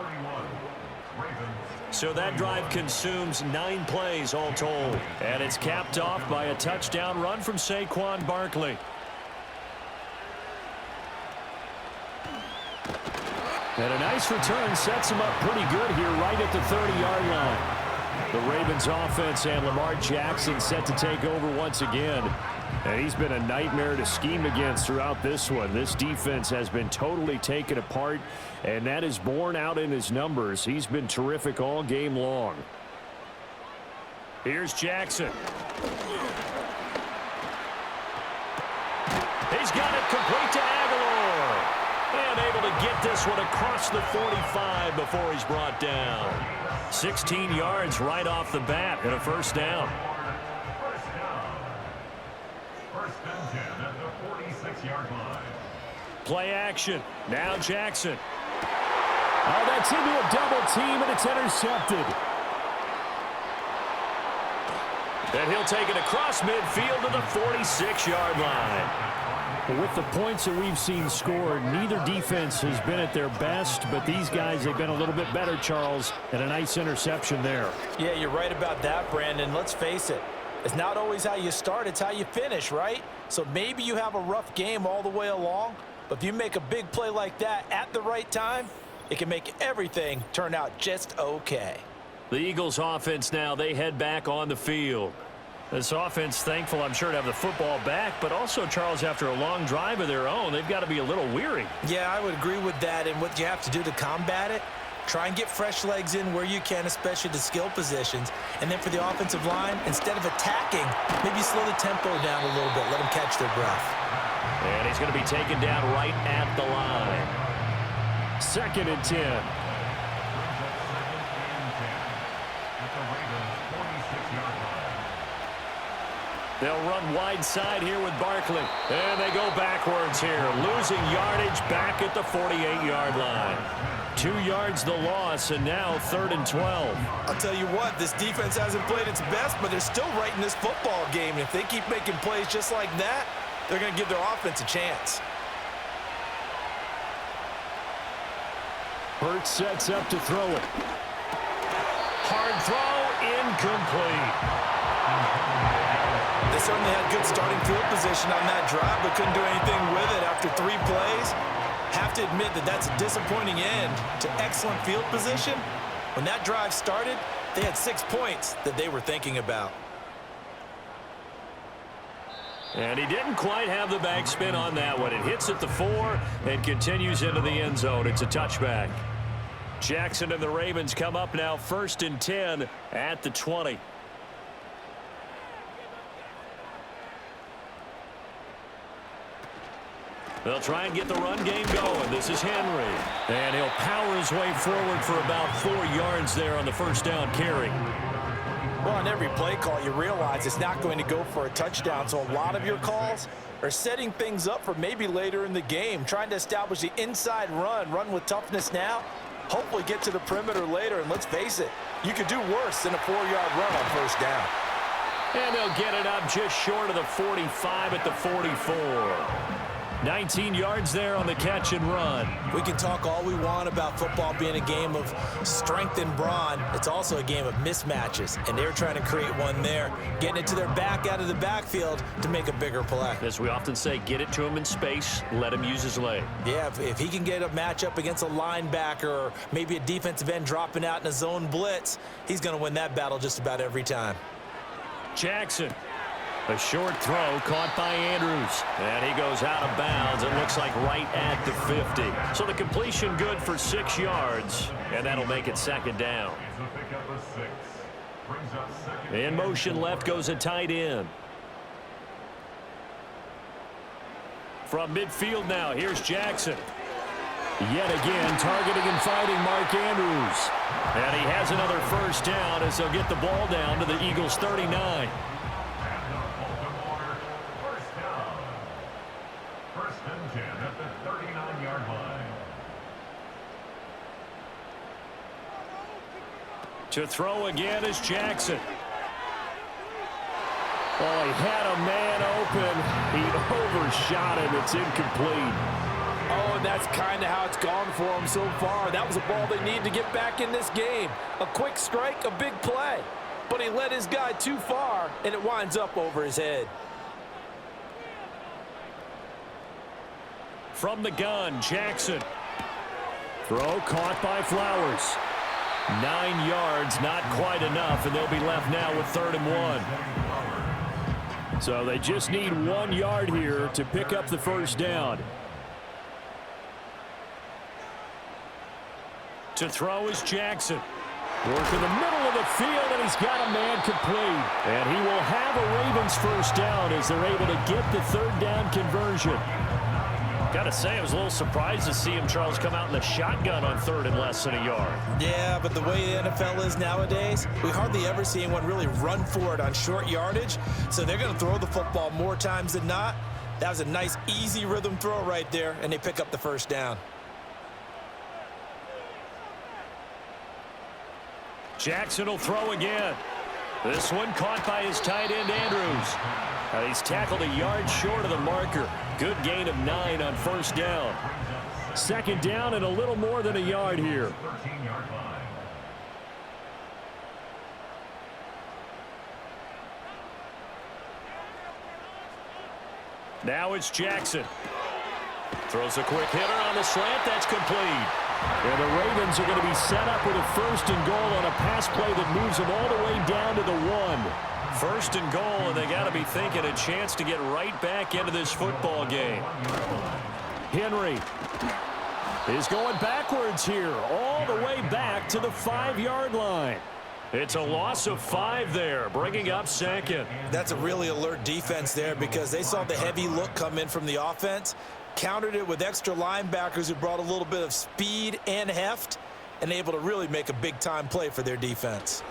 So that drive consumes 9 plays all told. And it's capped off by a touchdown run from Saquon Barkley. And a nice return sets him up pretty good here right at the 30-yard line. The Ravens offense and Lamar Jackson set to take over once again. And he's been a nightmare to scheme against throughout this one. This defense has been totally taken apart, and that is borne out in his numbers. He's been terrific all game long. Here's Jackson. He's got it complete to Aguilar. And able to get this one across the 45 before he's brought down. 16 yards right off the bat and a first down. First and 10 at the 46-yard line. Play action. Now Jackson. Oh, that's into a double team, and it's intercepted. And he'll take it across midfield to the 46-yard line. With the points that we've seen scored, neither defense has been at their best, but these guys have been a little bit better, Charles, and a nice interception there. Yeah, you're right about that, Brandon. Let's face it. It's not always how you start, it's how you finish, right? So maybe you have a rough game all the way along, but if you make a big play like that at the right time, it can make everything turn out just okay. The Eagles offense now, they head back on the field. This offense, thankful, I'm sure, to have the football back, but also, Charles, after a long drive of their own, they've got to be a little weary. Yeah, I would agree with that, and what you have to do to combat it, try and get fresh legs in where you can, especially the skill positions. And then for the offensive line, instead of attacking, maybe slow the tempo down a little bit, let them catch their breath. And he's going to be taken down right at the line. 2nd and 10. They'll run wide side here with Barkley. And they go backwards here, losing yardage back at the 48-yard line. 2 yards the loss, and now 3rd and 12. I'll tell you what, this defense hasn't played its best, but they're still right in this football game. And if they keep making plays just like that, they're going to give their offense a chance. Hurts sets up to throw it. Hard throw, incomplete. They certainly had good starting field position on that drive, but couldn't do anything with it after 3 plays. Have to admit that that's a disappointing end to excellent field position. When that drive started, they had 6 points that they were thinking about. And he didn't quite have the backspin on that one. It hits at the 4 and continues into the end zone. It's a touchback. Jackson and the Ravens come up now 1st and 10 at the 20. They'll try and get the run game going. This is Henry. And he'll power his way forward for about 4 yards there on the first down carry. Well, on every play call, you realize it's not going to go for a touchdown, so a lot of your calls are setting things up for maybe later in the game, trying to establish the inside run with toughness now, hopefully get to the perimeter later, and let's face it, you could do worse than a 4-yard run on first down. And they'll get it up just short of the 45 at the 44. 19 yards there on the catch and run. We can talk all we want about football being a game of strength and brawn. It's also a game of mismatches, and they're trying to create one there, getting it to their back out of the backfield to make a bigger play. As we often say, get it to him in space, let him use his leg. Yeah, if he can get a matchup against a linebacker or maybe a defensive end dropping out in a zone blitz, he's going to win that battle just about every time. Jackson. A short throw caught by Andrews. And he goes out of bounds. It looks like right at the 50. So the completion good for 6 yards. And that'll make it 2nd down. In motion left goes a tight end. From midfield now, here's Jackson. Yet again, targeting and fighting Mark Andrews. And he has another first down as they'll get the ball down to the Eagles' 39. To throw again is Jackson. Oh, he had a man open. He overshot him. It's incomplete. Oh, and that's kind of how it's gone for him so far. That was a ball they need to get back in this game. A quick strike, a big play. But he led his guy too far, and it winds up over his head. From the gun, Jackson. Throw caught by Flowers. 9 yards, not quite enough, and they'll be left now with 3rd and 1. So they just need 1 yard here to pick up the first down. To throw is Jackson. Work in the middle of the field, and he's got a man complete. And he will have a Ravens first down as they're able to get the third down conversion. Got to say, I was a little surprised to see him, Charles, come out in the shotgun on third and less than a yard. Yeah, but the way the NFL is nowadays, we hardly ever see anyone really run for it on short yardage. So they're going to throw the football more times than not. That was a nice, easy rhythm throw right there, and they pick up the first down. Jackson will throw again. This one caught by his tight end, Andrews. He's tackled a yard short of the marker. Good gain of 9 on first down. Second down and a little more than a yard here. 13-yard line. Now it's Jackson. Throws a quick hitter on the slant. That's complete. And the Ravens are going to be set up with a first and goal on a pass play that moves them all the way down to the 1. First and goal, and they got to be thinking a chance to get right back into this football game. Henry is going backwards here, all the way back to the 5-yard line. It's a loss of 5 there, bringing up second. That's a really alert defense there because they saw the heavy look come in from the offense, countered it with extra linebackers who brought a little bit of speed and heft, and able to really make a big-time play for their defense.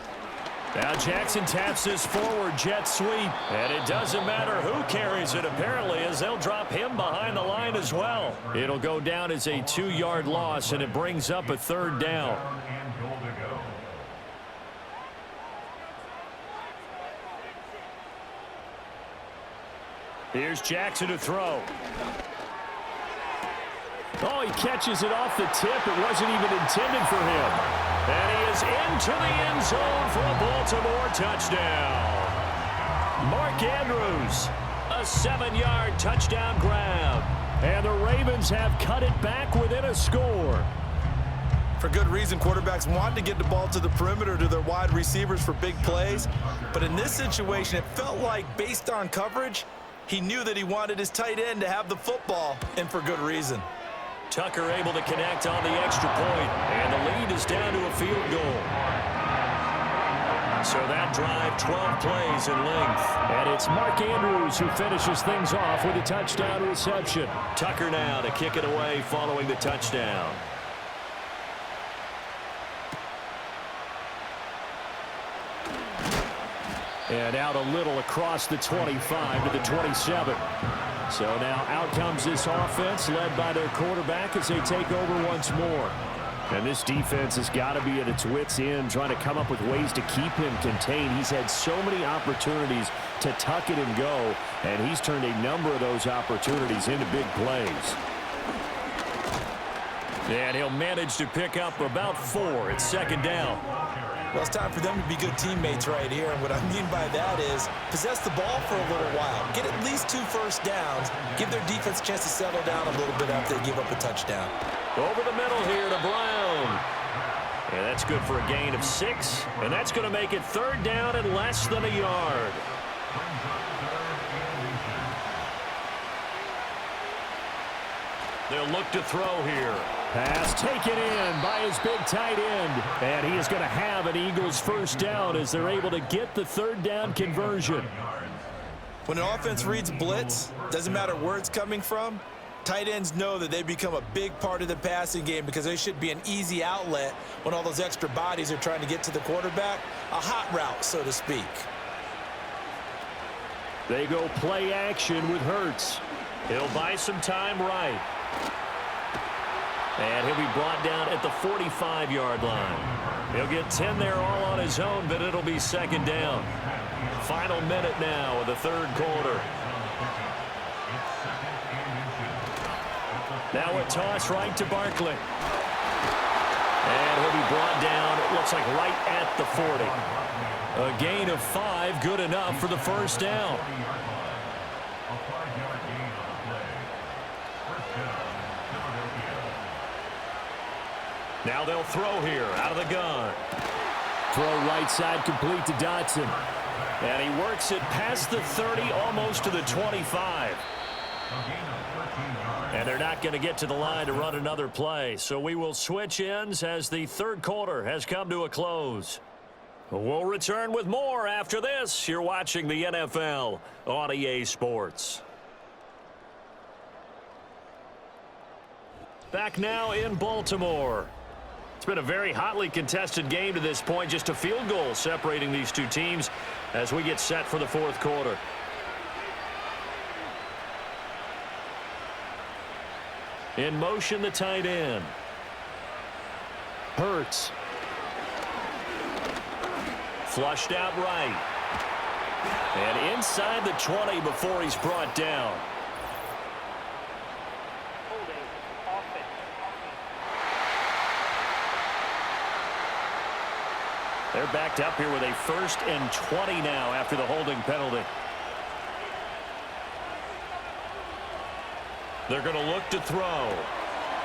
Now Jackson taps this forward jet sweep, and it doesn't matter who carries it, apparently, as they'll drop him behind the line as well. It'll go down as a 2-yard loss, and it brings up a third down. And goal to go. Here's Jackson to throw. Oh, he catches it off the tip. It wasn't even intended for him. And he is into the end zone for a Baltimore touchdown. Mark Andrews, a 7-yard touchdown grab. And the Ravens have cut it back within a score. For good reason, quarterbacks want to get the ball to the perimeter to their wide receivers for big plays. But in this situation, it felt like, based on coverage, he knew that he wanted his tight end to have the football, and for good reason. Tucker able to connect on the extra point, and the lead is down to a field goal. So that drive, 12 plays in length. And it's Mark Andrews who finishes things off with a touchdown reception. Tucker now to kick it away following the touchdown. And out a little across the 25 to the 27. So now out comes this offense led by their quarterback as they take over once more. And this defense has got to be at its wits' end, trying to come up with ways to keep him contained. He's had so many opportunities to tuck it and go, and he's turned a number of those opportunities into big plays. And he'll manage to pick up about 4 at second down. Well, it's time for them to be good teammates right here. And what I mean by that is possess the ball for a little while. Get at least 2 first downs. Give their defense a chance to settle down a little bit after they give up a touchdown. Over the middle here to Brown. And that's good for a gain of 6. And that's going to make it third down and less than a yard. They'll look to throw here. Pass taken in by his big tight end. And he is going to have an Eagles first down as they're able to get the third down conversion. When an offense reads blitz, doesn't matter where it's coming from, tight ends know that they become a big part of the passing game because they should be an easy outlet when all those extra bodies are trying to get to the quarterback. A hot route, so to speak. They go play action with Hurts. He'll buy some time right. And he'll be brought down at the 45-yard line. He'll get 10 there all on his own, but it'll be second down. Final minute now of the third quarter. Now a toss right to Barkley. And he'll be brought down, it looks like right at the 40. A gain of 5, good enough for the first down. Now they'll throw here out of the gun. Throw right side complete to Dotson. And he works it past the 30, almost to the 25. A gain of 13 yards. And they're not going to get to the line to run another play. So we will switch ends as the third quarter has come to a close. We'll return with more after this. You're watching the NFL on EA Sports. Back now in Baltimore. It's been a very hotly contested game to this point. Just a field goal separating these two teams as we get set for the fourth quarter. In motion, the tight end. Hurts. Flushed out right. And inside the 20 before he's brought down. They're backed up here with a 1st and 20 now after the holding penalty. They're going to look to throw.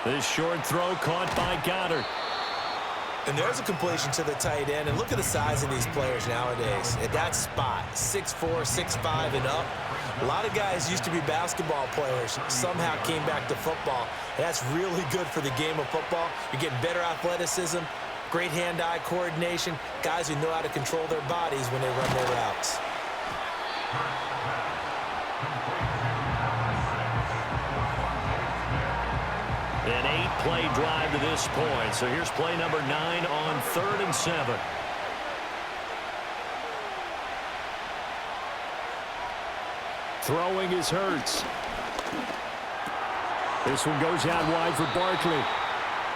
This short throw caught by Goddard. And there's a completion to the tight end. And look at the size of these players nowadays. At that spot, 6'4", 6'5", and up. A lot of guys used to be basketball players, somehow came back to football. And that's really good for the game of football. You're getting better athleticism, great hand-eye coordination, guys who know how to control their bodies when they run their routes. An 8-play drive to this point. So here's play number 9 on 3rd and 7. Throwing is Hurts. This one goes out wide for Barkley.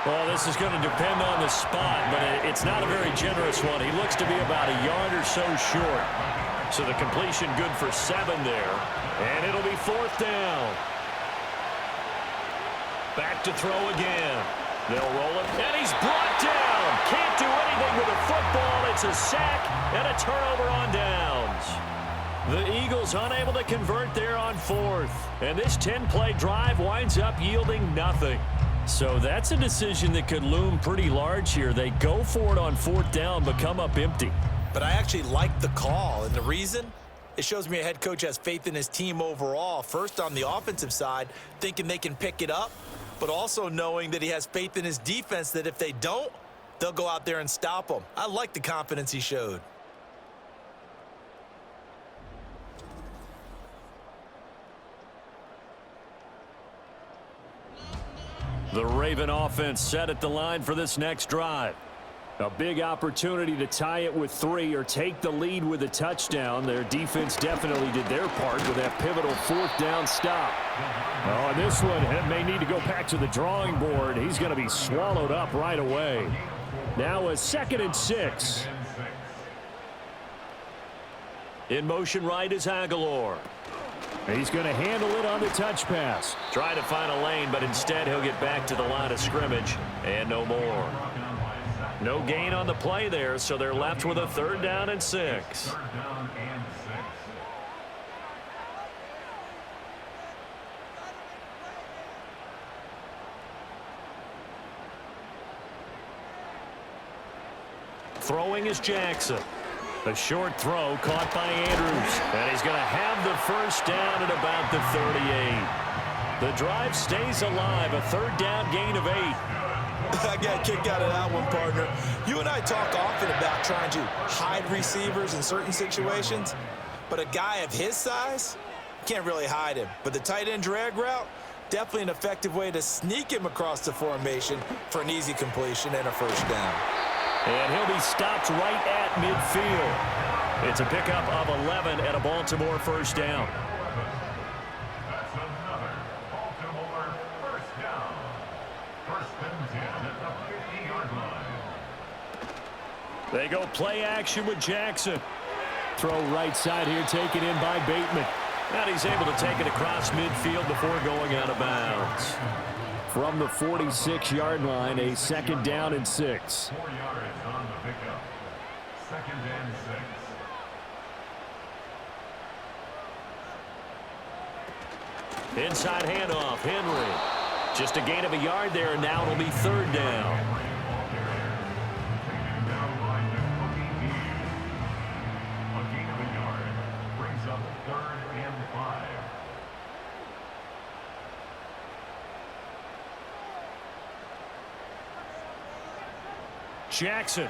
Well, this is going to depend on the spot, but it's not a very generous one. He looks to be about a yard or so short. So the completion good for 7 there. And it'll be 4th down. Back to throw again. They'll roll it, and he's brought down. Can't do anything with a football. It's a sack and a turnover on downs. The Eagles unable to convert there on 4th. And this 10-play drive winds up yielding nothing. So that's a decision that could loom pretty large here. They go for it on 4th down, but come up empty. But I actually like the call, and the reason? It shows me a head coach has faith in his team overall. First, on the offensive side, thinking they can pick it up, but also knowing that he has faith in his defense that if they don't, they'll go out there and stop them. I like the confidence he showed. The Raven offense set at the line for this next drive. A big opportunity to tie it with 3 or take the lead with a touchdown. Their defense definitely did their part with that pivotal 4th down stop. Oh, and this one may need to go back to the drawing board. He's going to be swallowed up right away. Now a 2nd and 6. In motion right is Aguilar. He's going to handle it on the touch pass. Trying to find a lane, but instead he'll get back to the line of scrimmage and no more. No gain on the play there, so they're left with a 3rd down and 6. 3rd down and 6. Throwing is Jackson. A short throw caught by Andrews. And he's going to have the 1st down at about the 38. The drive stays alive. A 3rd down gain of 8. I got a kick out of that one, partner. You and I talk often about trying to hide receivers in certain situations, but a guy of his size, can't really hide him. But the tight end drag route, definitely an effective way to sneak him across the formation for an easy completion and a 1st down. And he'll be stopped right at midfield. It's a pickup of 11 and a Baltimore 1st down. That's another Baltimore 1st down. 1st and 10 at the 50-yard line. They go play action with Jackson. Throw right side here, taken in by Bateman. And he's able to take it across midfield before going out of bounds. From the 46-yard line, a 2nd down and 6. 4 yards on the pickup. 2nd and 6. Inside handoff, Henry. Just a gain of a yard there, and now it'll be 3rd down. Taken down by the a gain of a yard. Brings up 3rd and 5. Jackson.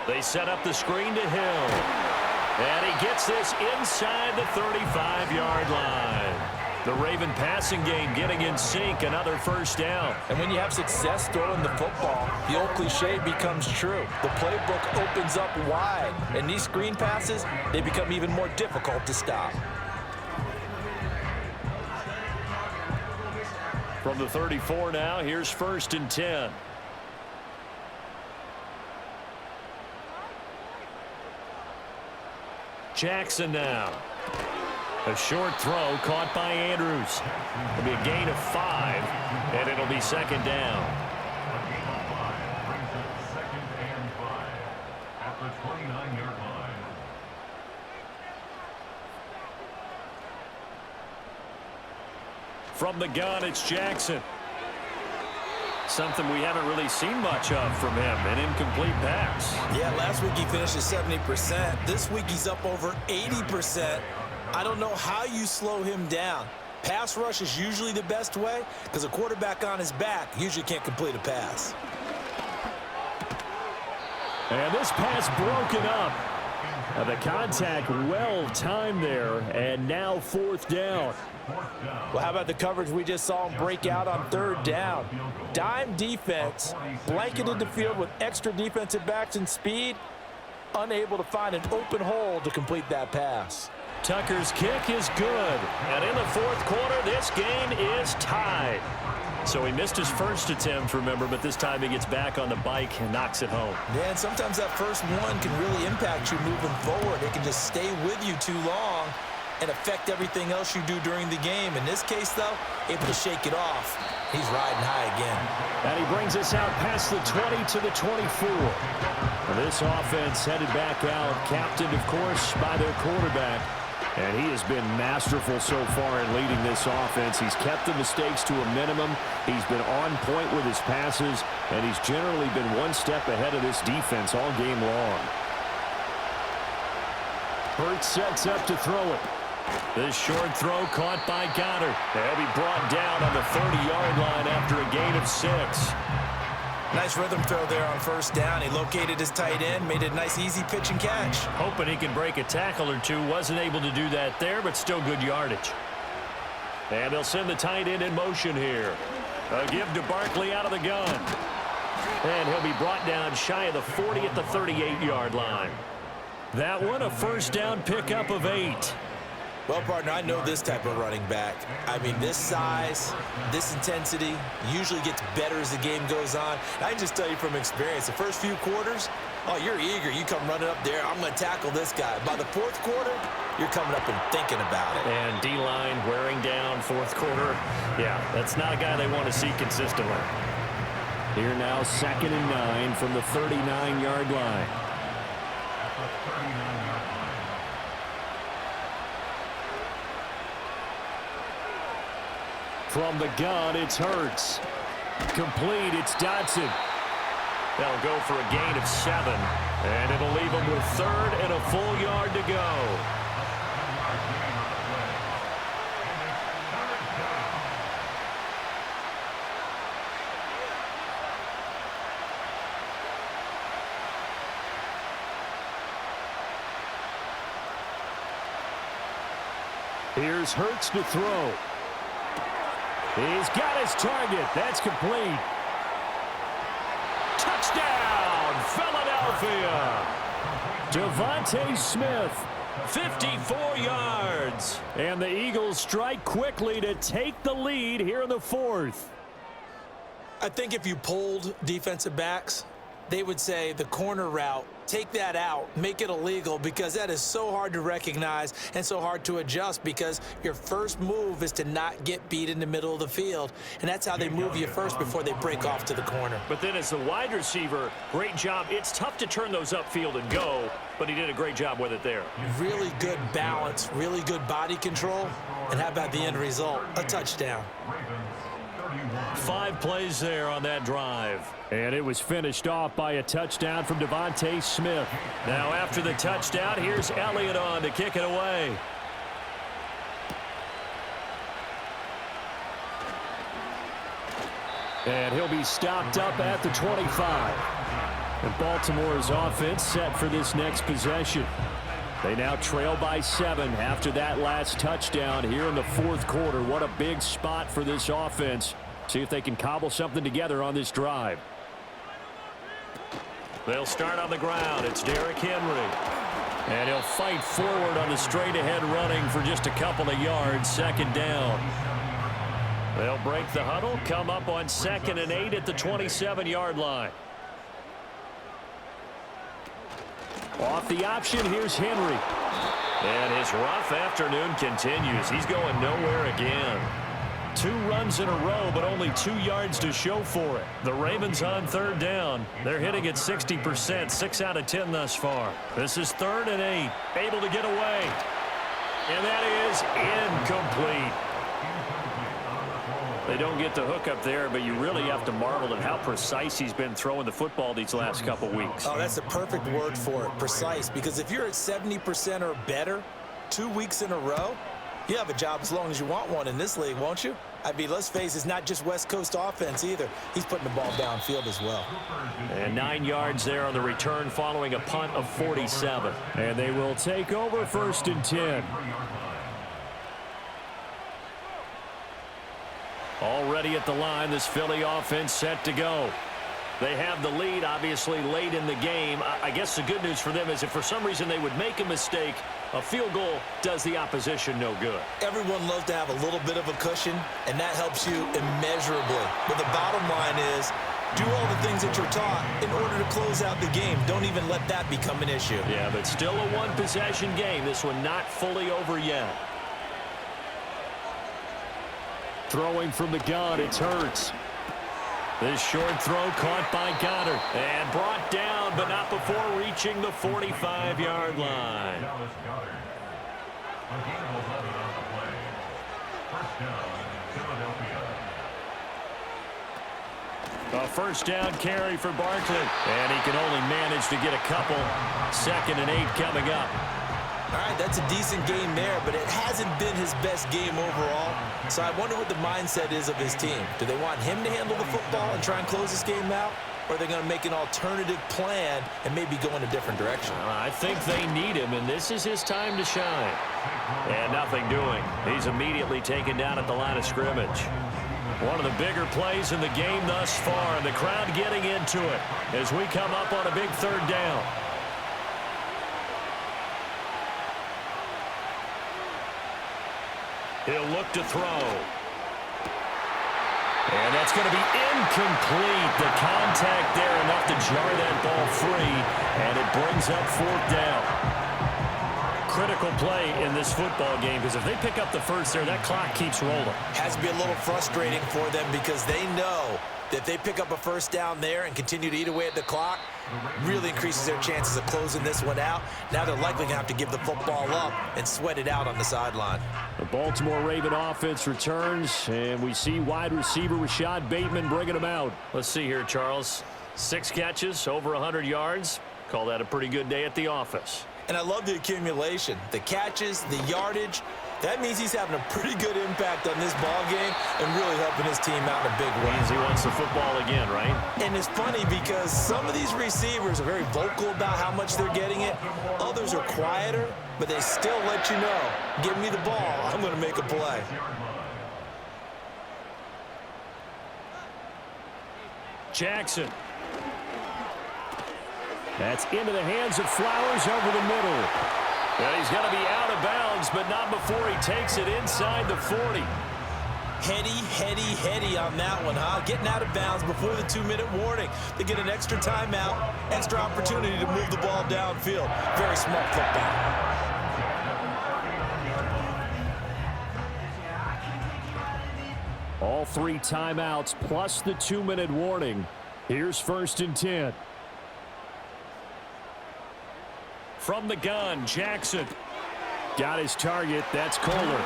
They set up the screen to Hill. And he gets this inside the 35-yard line. The Raven passing game getting in sync, another first down. And when you have success throwing the football, the old cliche becomes true. The playbook opens up wide, and these screen passes, they become even more difficult to stop. From the 34 now, here's 1st and 10. Jackson now. A short throw caught by Andrews. It'll be a gain of 5, and it'll be 2nd down. A gain of 5 brings up 2nd and 5 at the 29-yard line. From the gun, it's Jackson. Something we haven't really seen much of from him, an incomplete pass. Yeah, last week he finished at 70%. This week he's up over 80%. I don't know how you slow him down. Pass rush is usually the best way because a quarterback on his back usually can't complete a pass. And this pass broken up. The contact well timed there, and now 4th down. Well, how about the coverage we just saw him break out on 3rd down? Dime defense, blanketed the field with extra defensive backs and speed, unable to find an open hole to complete that pass. Tucker's kick is good. And in the 4th quarter, this game is tied. So he missed his first attempt, remember, but this time he gets back on the bike and knocks it home. Yeah, and sometimes that first one can really impact you moving forward. It can just stay with you too long and affect everything else you do during the game. In this case, though, able to shake it off. He's riding high again. And he brings us out past the 20 to the 24. This offense headed back out, captained, of course, by their quarterback. And he has been masterful so far in leading this offense. He's kept the mistakes to a minimum. He's been on point with his passes, and he's generally been one step ahead of this defense all game long. Hurts sets up to throw it. This short throw caught by Goddard. They'll be brought down on the 30-yard line after a gain of 6. Nice rhythm throw there on 1st down. He located his tight end, made it a nice easy pitch and catch. Hoping he can break a tackle or two. Wasn't able to do that there, but still good yardage. And they'll send the tight end in motion here. A give to Barkley out of the gun. And he'll be brought down shy of the 40 at the 38-yard line. That one a 1st down pickup of 8. Well, partner, I know this type of running back. I mean, this size, this intensity usually gets better as the game goes on. I can just tell you from experience, the first few quarters, oh, you're eager. You come running up there, I'm going to tackle this guy. By the 4th quarter, you're coming up and thinking about it. And D-line wearing down 4th quarter. Yeah, that's not a guy they want to see consistently. Here now, 2nd and 9 from the 39-yard line. From the gun, it's Hurts. Complete, it's Dotson. They'll go for a gain of 7, and it'll leave them with 3rd and a full yard to go. Here's Hurts to throw. He's got his target. That's complete. Touchdown, Philadelphia. Devontae Smith, 54 yards. And the Eagles strike quickly to take the lead here in the 4th. I think if you polled defensive backs, they would say the corner route, take that out, make it illegal, because that is so hard to recognize and so hard to adjust, because your first move is to not get beat in the middle of the field, and that's how they move you first before they break off to the corner. But then as the wide receiver, great job. It's tough to turn those upfield and go, but he did a great job with it there. Really good balance, really good body control, and how about the end result? A touchdown. 5 plays there on that drive. And it was finished off by a touchdown from Devontae Smith. Now after the touchdown, here's Elliott on to kick it away. And he'll be stopped up at the 25. And Baltimore's offense set for this next possession. They now trail by 7 after that last touchdown here in the fourth quarter. What a big spot for this offense. See if they can cobble something together on this drive. They'll start on the ground. It's Derrick Henry. And he'll fight forward on the straight-ahead running for just a couple of yards. Second down. They'll break the huddle, come up on 2nd and 8 at the 27-yard line. Off the option, here's Henry. And his rough afternoon continues. He's going nowhere again. 2 runs in a row, but only 2 yards to show for it. The Ravens on 3rd down. They're hitting at 60%, 6 out of 10 thus far. This is 3rd and 8, able to get away. And that is incomplete. They don't get the hook up there, but you really have to marvel at how precise he's been throwing the football these last couple weeks. Oh, that's the perfect word for it, precise, because if you're at 70% or better 2 weeks in a row, you have a job as long as you want one in this league, won't you? I mean, let's face it, it's not just West Coast offense either. He's putting the ball downfield as well. And 9 yards there on the return following a punt of 47. And they will take over 1st and 10. Already at the line, this Philly offense set to go. They have the lead, obviously, late in the game. I guess the good news for them is if for some reason they would make a mistake, a field goal does the opposition no good. Everyone loves to have a little bit of a cushion, and that helps you immeasurably. But the bottom line is, do all the things that you're taught in order to close out the game. Don't even let that become an issue. Yeah, but still a one-possession game. This one not fully over yet. Throwing from the gun, it's Hurts. This short throw caught by Goddard and brought down, but not before reaching the 45-yard line. A first down carry for Barkley, and he can only manage to get a couple. 2nd and 8 coming up. All right, that's a decent game there, but it hasn't been his best game overall. So I wonder what the mindset is of his team. Do they want him to handle the football and try and close this game out? Or are they going to make an alternative plan and maybe go in a different direction? I think they need him, and this is his time to shine. And nothing doing. He's immediately taken down at the line of scrimmage. One of the bigger plays in the game thus far, and the crowd getting into it as we come up on a big 3rd down. He'll look to throw. And that's going to be incomplete. The contact there enough to jar that ball free, and it brings up 4th down. Critical play in this football game, because if they pick up the first there, that clock keeps rolling. Has to be a little frustrating for them because they know that if they pick up a first down there and continue to eat away at the clock, really increases their chances of closing this one out. Now they're likely going to have to give the football up and sweat it out on the sideline. The Baltimore Raven offense returns, and we see wide receiver Rashad Bateman bringing him out. Let's see here, Charles. 6 catches, over 100 yards. Call that a pretty good day at the office. And I love the accumulation, the catches, the yardage. That means he's having a pretty good impact on this ball game and really helping his team out in a big way. Means he wants the football again, right? And it's funny because some of these receivers are very vocal about how much they're getting it. Others are quieter, but they still let you know, give me the ball, I'm going to make a play. Jackson. That's into the hands of Flowers over the middle. And he's going to be out of bounds, but not before he takes it inside the 40. Heady on that one, huh? Getting out of bounds before the 2-minute warning. They get an extra timeout, extra opportunity to move the ball downfield. Very smart football. All 3 timeouts plus the 2-minute warning. Here's 1st and 10. From the gun, Jackson. Got his target. That's Kohler.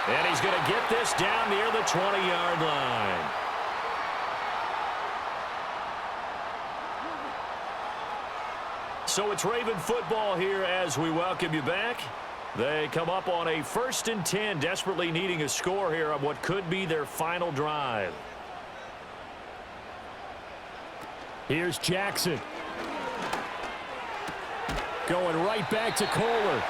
And he's going to get this down near the 20-yard line. So it's Raven football here as we welcome you back. They come up on a 1st and 10, desperately needing a score here on what could be their final drive. Here's Jackson. Going right back to Kohler.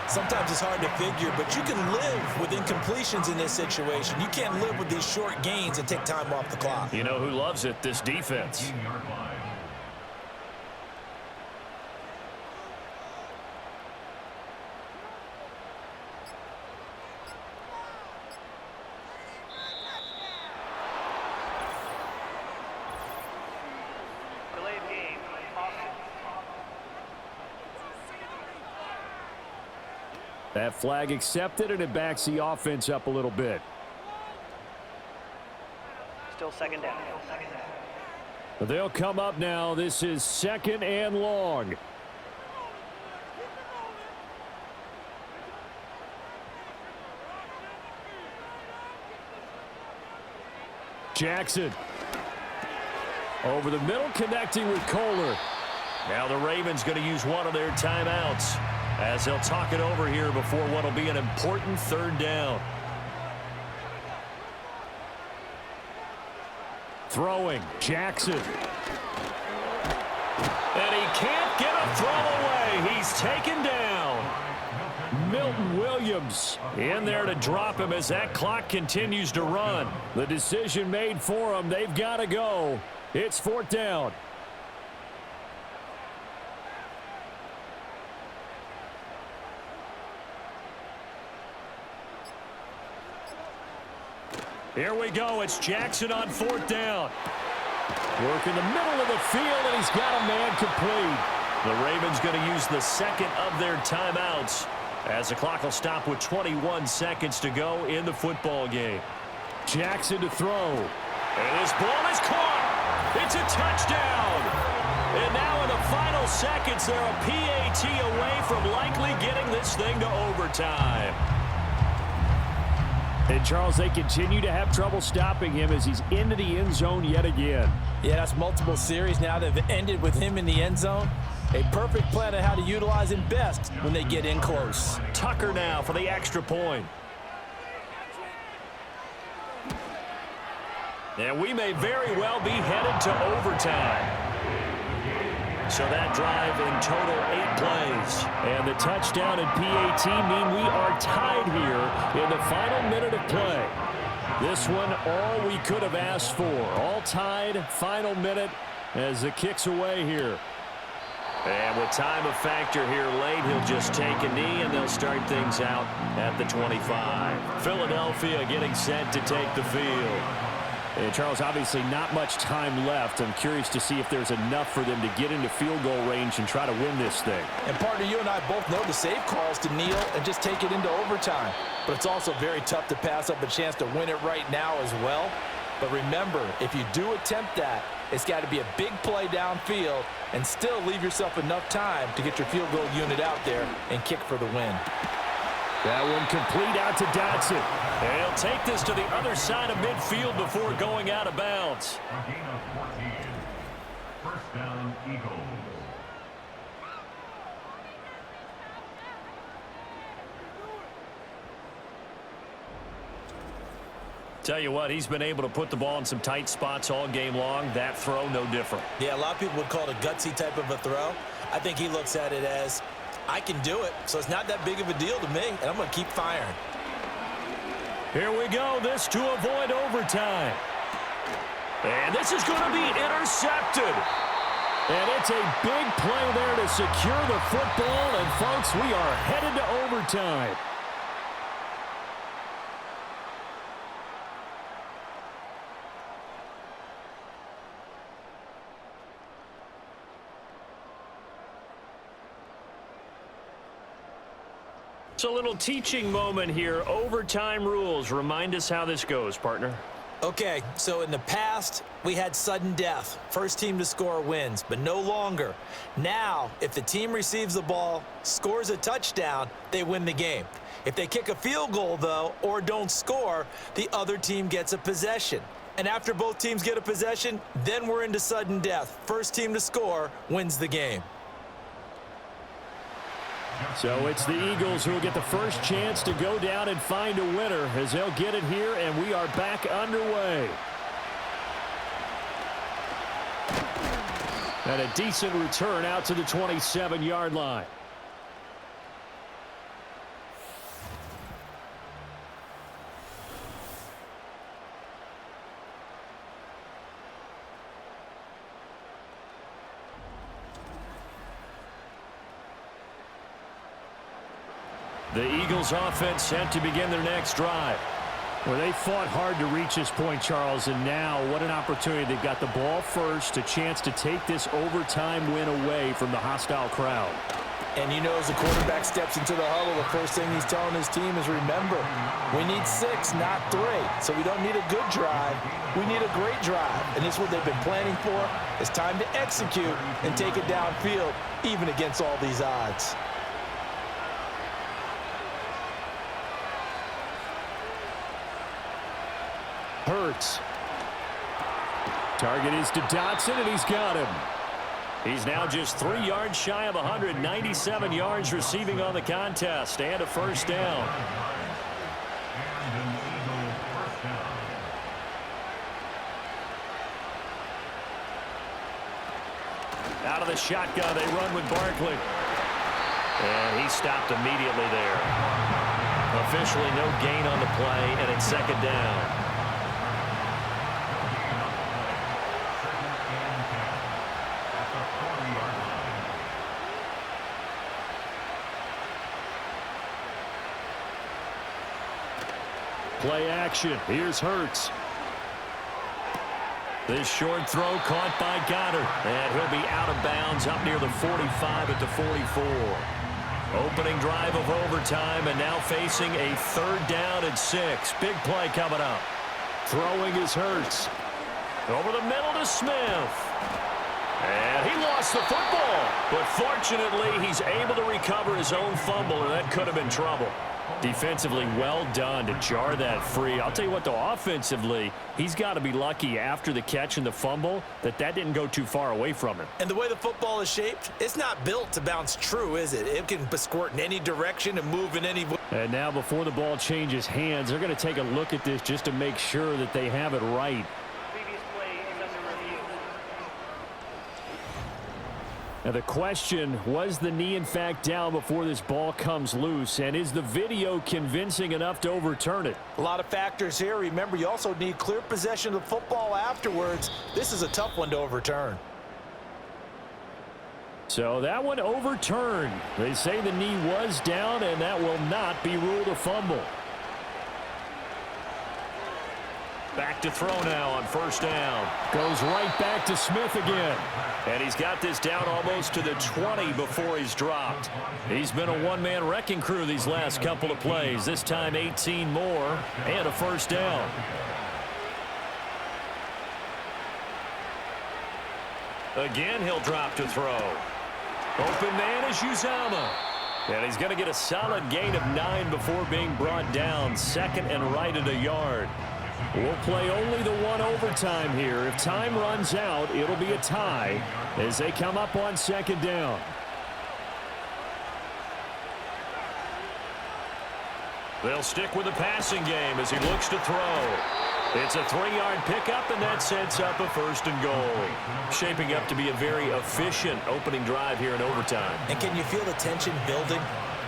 Sometimes it's hard to figure, but you can live with incompletions in this situation. You can't live with these short gains and take time off the clock. You know who loves it? This defense. 15-yard line. That flag accepted, and it backs the offense up a little bit. Still second down. They'll come up now. This is 2nd and long. Jackson. Over the middle, connecting with Kohler. Now the Ravens going to use one of their timeouts as they'll talk it over here before what will be an important 3rd down. Throwing, Jackson. And he can't get a throw away. He's taken down. Milton Williams In there to drop him as that clock continues to run. The decision made for them. They've got to go. It's 4th down. Here we go. It's Jackson on 4th down. Work in the middle of the field, and he's got a man complete. The Ravens going to use the 2nd of their timeouts as the clock will stop with 21 seconds to go in the football game. Jackson to throw. And his ball is caught. It's a touchdown. And now in the final seconds, they're a PAT away from likely getting this thing to overtime. And, Charles, they continue to have trouble stopping him as he's into the end zone yet again. Yeah, that's multiple series now that have ended with him in the end zone. A perfect plan on how to utilize him best when they get in close. Tucker now for the extra point. And we may very well be headed to overtime. So that drive in total 8 plays. And the touchdown and PAT mean we are tied here in the final minute of play. This one, all we could have asked for. All tied, final minute as the kick's away here. And with time a factor here late, he'll just take a knee and they'll start things out at the 25. Philadelphia getting set to take the field. And Charles, obviously not much time left. I'm curious to see if there's enough for them to get into field goal range and try to win this thing. And partner, you and I both know the safe calls to kneel and just take it into overtime. But it's also very tough to pass up a chance to win it right now as well. But remember, if you do attempt that, it's got to be a big play downfield and still leave yourself enough time to get your field goal unit out there and kick for the win. That one complete out to Dotson. And he'll take this to the other side of midfield before going out of bounds. A gain of 14. First down, Eagles. Tell you what, he's been able to put the ball in some tight spots all game long. That throw, no different. Yeah, a lot of people would call it a gutsy type of a throw. I think he looks at it as, I can do it, so it's not that big of a deal to me, and I'm going to keep firing. Here we go, this to avoid overtime. And this is going to be intercepted. And it's a big play there to secure the football, and folks, we are headed to overtime. It's a little teaching moment here. Overtime rules. Remind us how this goes, partner. Okay, so in the past, we had sudden death. First team to score wins, but no longer. Now, if the team receives the ball, scores a touchdown, they win the game. If they kick a field goal, though, or don't score, the other team gets a possession. And after both teams get a possession, then we're into sudden death. First team to score wins the game. So it's the Eagles who will get the first chance to go down and find a winner as they'll get it here, and we are back underway. And a decent return out to the 27-yard line. The Eagles offense set to begin their next drive. Well, they fought hard to reach this point, Charles, and now what an opportunity. They've got the ball first, a chance to take this overtime win away from the hostile crowd. And you know, as the quarterback steps into the huddle, the first thing he's telling his team is, remember, we need 6, not 3. So we don't need a good drive. We need a great drive. And this is what they've been planning for. It's time to execute and take it downfield, even against all these odds. Hurts. Target is to Dotson, and he's got him. He's now just 3 yards shy of 197 yards receiving on the contest, and a first down. Out of the shotgun, they run with Barkley. And he stopped immediately there. Officially no gain on the play, and it's second down. Play action. Here's Hurts. This short throw caught by Goddard. And he'll be out of bounds up near the 45 at the 44. Opening drive of overtime, and now facing a 3rd down and 6. Big play coming up. Throwing is Hurts. Over the middle to Smith. And he lost the football. But fortunately, he's able to recover his own fumble, and that could have been trouble. Defensively, well done to jar that free. I'll tell you what, though, offensively, he's got to be lucky after the catch and the fumble that didn't go too far away from him. And the way the football is shaped, it's not built to bounce true, is it? It can squirt in any direction and move in any way. And now before the ball changes hands, they're going to take a look at this just to make sure that they have it right. Now the question, was the knee in fact down before this ball comes loose? And is the video convincing enough to overturn it? A lot of factors here. Remember, you also need clear possession of the football afterwards. This is a tough one to overturn. So that one overturned. They say the knee was down, and that will not be ruled a fumble. Back to throw now on first down. Goes right back to Smith again. And he's got this down almost to the 20 before he's dropped. He's been a one-man wrecking crew these last couple of plays. This time 18 more and a first down. Again, he'll drop to throw. Open man is Uzomah. And he's going to get a solid gain of 9 before being brought down. 2nd and right at a yard. We'll play only the one overtime here. If time runs out, it'll be a tie as they come up on 2nd down. They'll stick with the passing game as he looks to throw. It's a 3-yard pickup, and that sets up a 1st and goal. Shaping up to be a very efficient opening drive here in overtime. And can you feel the tension building?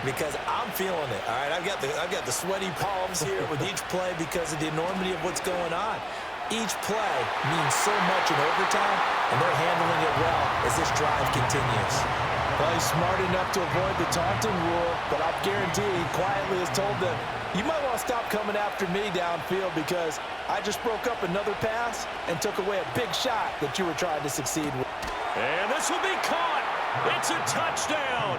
Because I'm feeling it. All right, I've got the sweaty palms here with each play because of the enormity of what's going on. Each play means so much in overtime, and they're handling it well as this drive continues. Well, he's smart enough to avoid the taunting rule, but I'll guarantee he quietly has told them, you might want to stop coming after me downfield because I just broke up another pass and took away a big shot that you were trying to succeed with. And this will be caught. It's a touchdown.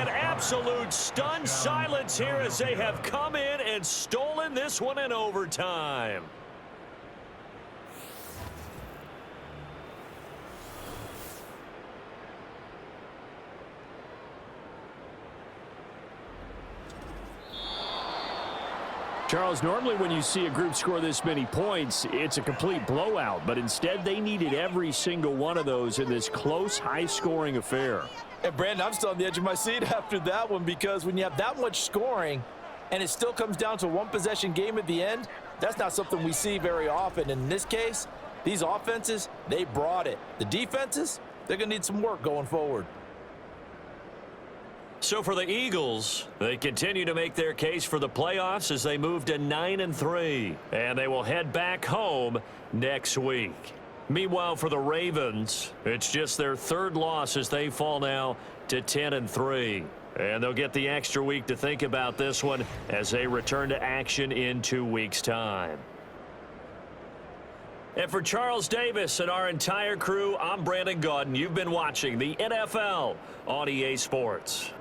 An absolute stunned silence here as they have come in and stolen this one in overtime. Charles, normally when you see a group score this many points, it's a complete blowout. But instead, they needed every single one of those in this close, high-scoring affair. And, Brandon, I'm still on the edge of my seat after that one because when you have that much scoring and it still comes down to a one-possession game at the end, that's not something we see very often. In this case, these offenses, they brought it. The defenses, They're going to need some work going forward. So for the Eagles, they continue to make their case for the playoffs as they move to 9-3, and they will head back home next week. Meanwhile, for the Ravens, it's just their third loss as they fall now to 10-3. And they'll get the extra week to think about this one as they return to action in 2 weeks' time. And for Charles Davis and our entire crew, I'm Brandon Gaudin. You've been watching the NFL on EA Sports.